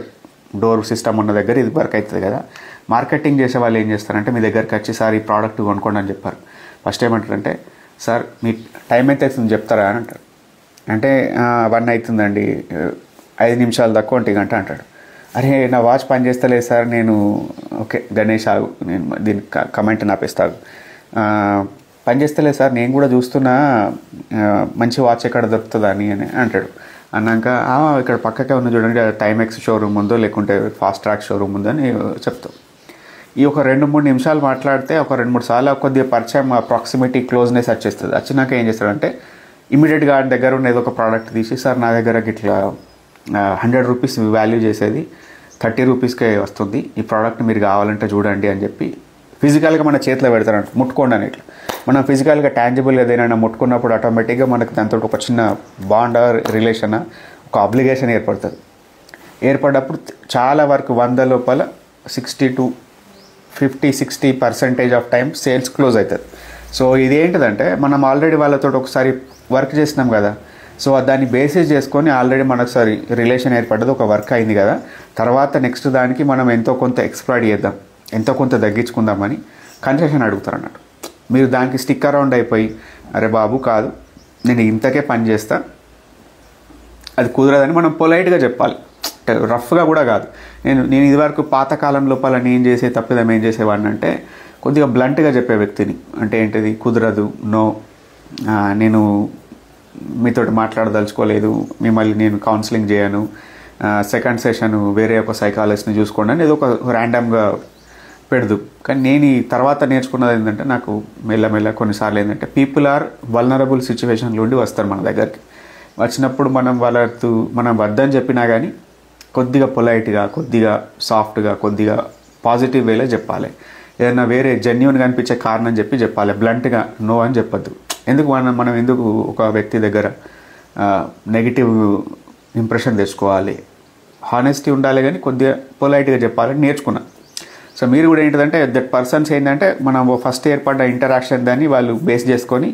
డోర్ సిస్టమ్ ఉన్న దగ్గర ఇది వర్క్ అవుతుంది కదా. మార్కెటింగ్ చేసే వాళ్ళు ఏం చేస్తారంటే, మీ దగ్గరికి వచ్చి సార్ ఈ ప్రోడక్ట్ కొనుక్కోండి అని చెప్పారు. ఫస్ట్ ఏమంటారంటే, సార్ మీ టైం ఎంత అవుతుంది చెప్తారా అని అంటారు. అంటే 1 అవుతుందండి, 5 నిమిషాలు తక్కువ 1 గంట అంటాడు. అరే నా వాచ్ పని చేస్తలేదు సార్, నేను ఓకే గణేష్ ఆగు, నేను దీనికి కమెంట్ నాపేస్తాను. పని చేస్తలేదు సార్, నేను కూడా చూస్తున్నా మంచి వాచ్ ఎక్కడ దొరుకుతుందా అని అంటాడు. అన్నాక ఇక్కడ పక్కకే ఉన్న చూడండి, టైమెక్స్ షోరూమ్ ఉందో లేకుంటే ఫాస్ట్ ట్రాక్ షోరూమ్ ఉందో అని చెప్తాం. ఈ ఒక 2-3 నిమిషాలు మాట్లాడితే ఒక 2-3 సార్లు కొద్దిగా పరిచయం, ప్రాక్సిమిటీ, క్లోజ్నెస్ వచ్చేస్తుంది. వచ్చినాక ఏం చేస్తాడంటే, ఇమీడియట్గా ఆయన దగ్గర ఉన్న ఏదో ఒక ప్రోడక్ట్ తీసి, సార్ నా దగ్గర ఇట్లా 100 రూపీస్ వాల్యూ చేసేది 30 రూపీస్కే వస్తుంది, ఈ ప్రోడక్ట్ మీరు కావాలంటే చూడండి అని చెప్పి ఫిజికల్గా మన చేతిలో పెడతారంట. ముట్టుకోండి అని. ఇట్లా మనం ఫిజికల్గా ట్యాంజిబుల్గా ఏదైనా ముట్టుకున్నప్పుడు ఆటోమేటిక్గా మనకు దాంతో ఒక చిన్న బాండ్, రిలేషన్, ఒక అబ్లిగేషన్ ఏర్పడుతుంది. ఏర్పడ్డప్పుడు చాలా వరకు 100 లోపల 60 to 50-60% of time sales close అవుతుంది. సో ఇదేంటిదంటే, మనం ఆల్రెడీ వాళ్ళతో ఒకసారి వర్క్ చేసినాం కదా. సో దాన్ని బేసిస్ చేసుకొని ఆల్రెడీ మనఒకసారి రిలేషన్ ఏర్పడ్డది, ఒక వర్క్ అయింది కదా. తర్వాత నెక్స్ట్ దానికి మనం ఎంతో కొంత ఎక్స్ప్లాయిట్ చేద్దాం, ఎంతో కొంత తగ్గించుకుందామని కన్సెషన్ అడుగుతారు అన్నట్టు. మీరు దానికి స్టిక్ అరౌండ్ అయిపోయి, అరే బాబు కాదు నేను ఇంతకే పని చేస్తా, అది కుదరదని మనం పొలైట్గా చెప్పాలి, రఫ్గా కూడా కాదు. నేను ఇదివరకు పాతకాలం లోపల నేను చేసే తప్పిదం ఏం చేసేవాడిని అంటే, కొద్దిగా బ్లంట్గా చెప్పే వ్యక్తిని. అంటే ఏంటిది, కుదరదు, నో, నేను మీతోటి మాట్లాడదలుచుకోలేదు, మిమ్మల్ని నేను కౌన్సిలింగ్ చేయను, సెకండ్ సెషన్ వేరే ఒక సైకాలజిస్ట్ని చూసుకోండి అని ఏదో ఒక ర్యాండమ్గా పెడదు. కానీ నేను ఈ తర్వాత నేర్చుకున్నది ఏంటంటే, నాకు మెల్లమెల్ల కొన్నిసార్లు ఏంటంటే, పీపుల్ ఆర్ వల్నరబుల్ సిచ్యువేషన్లో ఉండి వస్తారు మన దగ్గరికి. వచ్చినప్పుడు మనం వద్దని చెప్పినా కానీ కొద్దిగా పొలైట్గా, కొద్దిగా సాఫ్ట్గా, కొద్దిగా పాజిటివ్ వేలో చెప్పాలి. ఏదైనా వేరే జెన్యూన్గా అనిపించే కారణం చెప్పాలి. బ్లంట్గా నో అని చెప్పద్దు. ఎందుకు మనం ఎందుకు ఒక వ్యక్తి దగ్గర నెగిటివ్ ఇంప్రెషన్ తెచ్చుకోవాలి. హానెస్టీ ఉండాలి, కానీ కొద్దిగా పొలైట్గా చెప్పాలని నేర్చుకున్నా. సో మీరు కూడా ఏంటిదంటే, దట్ పర్సన్స్ ఏంటంటే, మనం ఫస్ట్ ఏర్పడ్డ ఇంటరాక్షన్ దాన్ని వాళ్ళు బేస్ చేసుకొని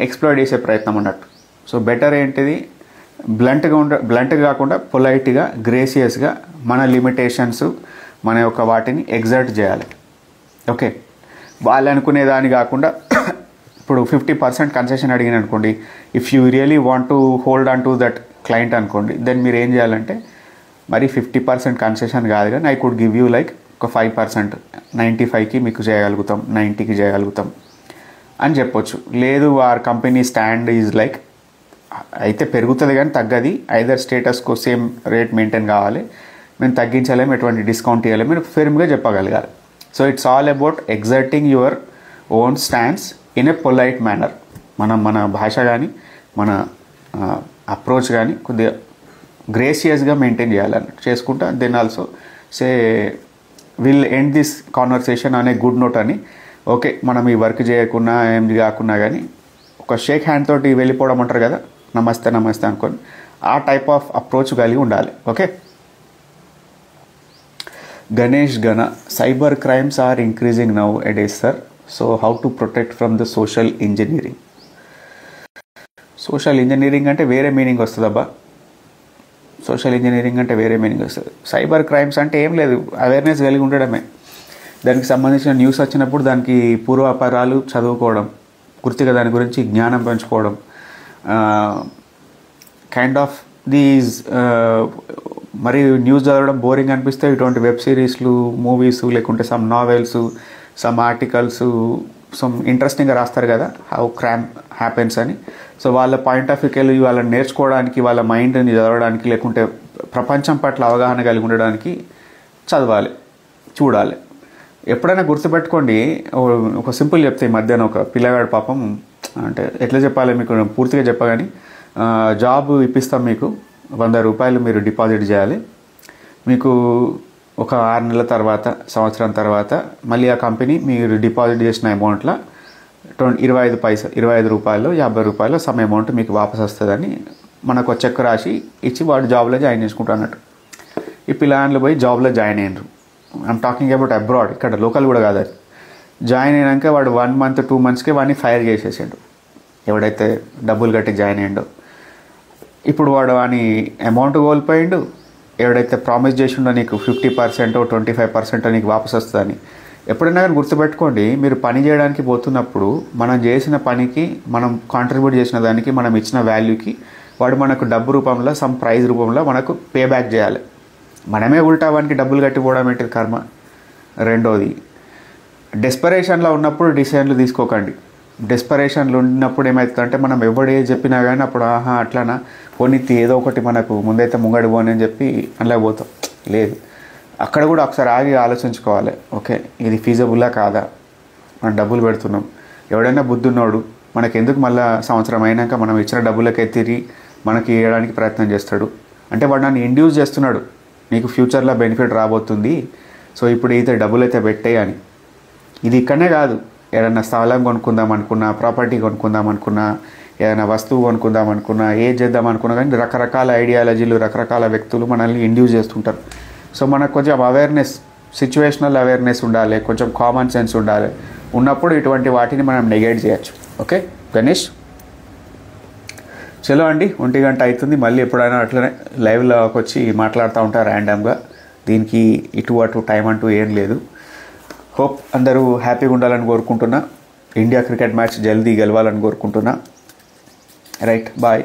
ఎక్స్ప్లోర్ చేసే ప్రయత్నం అన్నట్టు. సో బెటర్ ఏంటిది, బ్లంట్గా కాకుండా పొలైట్గా, గ్రేసియస్గా మన లిమిటేషన్స్, మన యొక్క వాటిని ఎగ్జర్ట్ చేయాలి. ఓకే, వాళ్ళు అనుకునేదాన్ని కాకుండా, ఇప్పుడు 50% కన్సెషన్ అడిగిన అనుకోండి, if you really want to hold on to that client అనుకోండి, దెన్ మీరు ఏం చేయాలంటే, మరి 50% కన్సెషన్ కాదు కానీ I could give you like ఒక 5%, 95కి మీకు చేయగలుగుతాం, 90కి చేయగలుగుతాం అని చెప్పొచ్చు. లేదు, or company stand is like, అయితే పెరుగుతుంది కానీ తగ్గది, ఐదర్ స్టేటస్కు సేమ్ రేట్ మెయింటైన్ కావాలి, మేము తగ్గించలేము, ఎటువంటి డిస్కౌంట్ ఇవ్వలేము, మీరు ఫిర్మ్గా చెప్పగలగాలి. So it's all about exerting your own stands in a polite manner. మన భాష కానీ మన అప్రోచ్ కానీ కొద్దిగా గ్రేసియస్గా మెయింటైన్ చేయాలన్నట్టు చేసుకుంటా. Then also say will end this conversation on a good note అని. ఓకే, మనం ఈ వర్క్ చేయకున్నా ఏమి కాకున్నా కానీ ఒక షేక్ హ్యాండ్ తోటి వెళ్ళిపోవడం అంటారు కదా, నమస్తే నమస్తే అనుకొని, ఆ టైప్ ఆఫ్ అప్రోచ్ కలిగి ఉండాలి. Okay. Ganesh Gana, cyber crimes are increasing nowadays, sir. So how to protect from the social engineering? Social engineering అంటే వేరే మీనింగ్ వస్తుంది అబ్బా. సోషల్ ఇంజనీరింగ్ అంటే వేరే మీనింగ్ వస్తుంది. సైబర్ క్రైమ్స్ అంటే ఏం లేదు, అవేర్నెస్ కలిగి ఉండడమే. దానికి సంబంధించిన న్యూస్ వచ్చినప్పుడు దానికి పూర్వాపరాలు చదువుకోవడం, పూర్తిగా దాని గురించి జ్ఞానం పెంచుకోవడం, కైండ్ ఆఫ్ దీస్. మరి న్యూస్ చదవడం బోరింగ్ అనిపిస్తే ఇటువంటి వెబ్ సిరీస్లు, మూవీస్, లేకుంటే some novels, some articles, some ఇంట్రెస్టింగ్గా రాస్తారు కదా, హౌ క్రైమ్ హ్యాపెన్స్ అని. సో వాళ్ళ పాయింట్ ఆఫ్ వ్యూకి వెళ్ళి వాళ్ళని నేర్చుకోవడానికి, వాళ్ళ మైండ్ని చదవడానికి, లేకుంటే ప్రపంచం పట్ల అవగాహన కలిగి ఉండడానికి చదవాలి, చూడాలి. ఎప్పుడైనా గుర్తుపెట్టుకోండి, ఒక సింపుల్ చెప్తే ఈ మధ్యాహ్నం ఒక పిల్లగాడు పాపం, అంటే ఎట్లా చెప్పాలి మీకు పూర్తిగా చెప్పగాని, జాబ్ ఇప్పిస్తాం మీకు, 100 రూపాయలు మీరు డిపాజిట్ చేయాలి, మీకు ఒక 6 నెలల తర్వాత, సంవత్సరం తర్వాత మళ్ళీ ఆ కంపెనీ మీరు డిపాజిట్ చేసిన అమౌంట్లో 25 రూపాయలు, 50 రూపాయలు సమ్ అమౌంట్ మీకు వాపస్ వస్తుందని మనకు చెక్ రాసి ఇచ్చి వాడు జాబ్లో జాయిన్ చేసుకుంటా అన్నట్టు. ఈ పిల్లలు పోయి జాబ్లో జాయిన్ అయినరు. ఐఎమ్ టాకింగ్ అబౌట్ అబ్రాడ్, ఇక్కడ లోకల్ కూడా కాదు. అది జాయిన్ అయినాక వాడు 1 మంత్ 2 మంత్స్కే వాడిని ఫైర్ చేసేసాడు, ఎవడైతే డబ్బులు కట్టి జాయిన్ అయ్యిండో. ఇప్పుడు వాడు వాని అమౌంట్ కోల్పోయిండు. ఎవడైతే ప్రామిస్ చేసిండో నీకు 50% 25% నీకు వాపస్ వస్తుందని. ఎప్పుడైనా కానీ గుర్తుపెట్టుకోండి, మీరు పని చేయడానికి పోతున్నప్పుడు మనం చేసిన పనికి, మనం కాంట్రిబ్యూట్ చేసిన దానికి, మనం ఇచ్చిన వాల్యూకి వాడు మనకు డబ్బు రూపంలో, సమ్ ప్రైజ్ రూపంలో మనకు పే బ్యాక్ చేయాలి. మనమే ఉల్టా వానికి డబ్బులు కట్టిపోవడం ఏంటి కర్మ. రెండోది, డెస్పరేషన్లో ఉన్నప్పుడు డిసిషన్లు తీసుకోకండి. డెస్పరేషన్లు ఉన్నప్పుడు ఏమవుతుందంటే, మనం ఎవడే చెప్పినా కానీ అప్పుడు ఆహా అట్లానా పోనీతి ఏదో ఒకటి మనకు ముందైతే ముంగడి పోని అని చెప్పి అందులో పోతాం. లేదు, అక్కడ కూడా ఒకసారి ఆగి ఆలోచించుకోవాలి. ఓకే, ఇది ఫీజబుల్లా కాదా, మనం డబ్బులు పెడుతున్నాం, ఎవడైనా బుద్ధున్నోడు మనకి ఎందుకు మళ్ళీ సంవత్సరం అయినాక మనం ఇచ్చిన డబ్బులకే తిరిగి మనకి ఇవ్వడానికి ప్రయత్నం చేస్తాడు. అంటే వాడు నన్ను ఇండ్యూస్ చేస్తున్నాడు, నీకు ఫ్యూచర్లో బెనిఫిట్ రాబోతుంది, సో ఇప్పుడు అయితే డబ్బులు అయితే పెట్టేయి అని. ఇది ఇక్కడనే కాదు, ఏదైనా స్థలం కొనుక్కుందాం అనుకున్నా, ప్రాపర్టీ కొనుక్కుందాం అనుకున్నా, ఏదైనా వస్తువు కొనుక్కుందాం అనుకున్నా, ఏది చేద్దాం అనుకున్నా కానీ రకరకాల ఐడియాలజీలు, రకరకాల వ్యక్తులు మనల్ని ఇండ్యూస్ చేస్తుంటారు. సో మనకు కొంచెం అవేర్నెస్, సిచ్యువేషనల్ అవేర్నెస్ ఉండాలి, కొంచెం కామన్ సెన్స్ ఉండాలి. ఉన్నప్పుడు ఇటువంటి వాటిని మనం నెగెట్ చేయొచ్చు. ఓకే గణేష్, చలో అండి, 1 గంట అవుతుంది. మళ్ళీ ఎప్పుడైనా అట్లనే లైవ్లోకి వచ్చి మాట్లాడుతూ ఉంటారు ర్యాండమ్గా. దీనికి ఇటు అటు టైం అంటూ ఏం లేదు. హోప్ అందరూ హ్యాపీగా ఉండాలని కోరుకుంటున్నా. ఇండియా క్రికెట్ మ్యాచ్ జల్దీ గెలవాలని కోరుకుంటున్నా. Right, bye.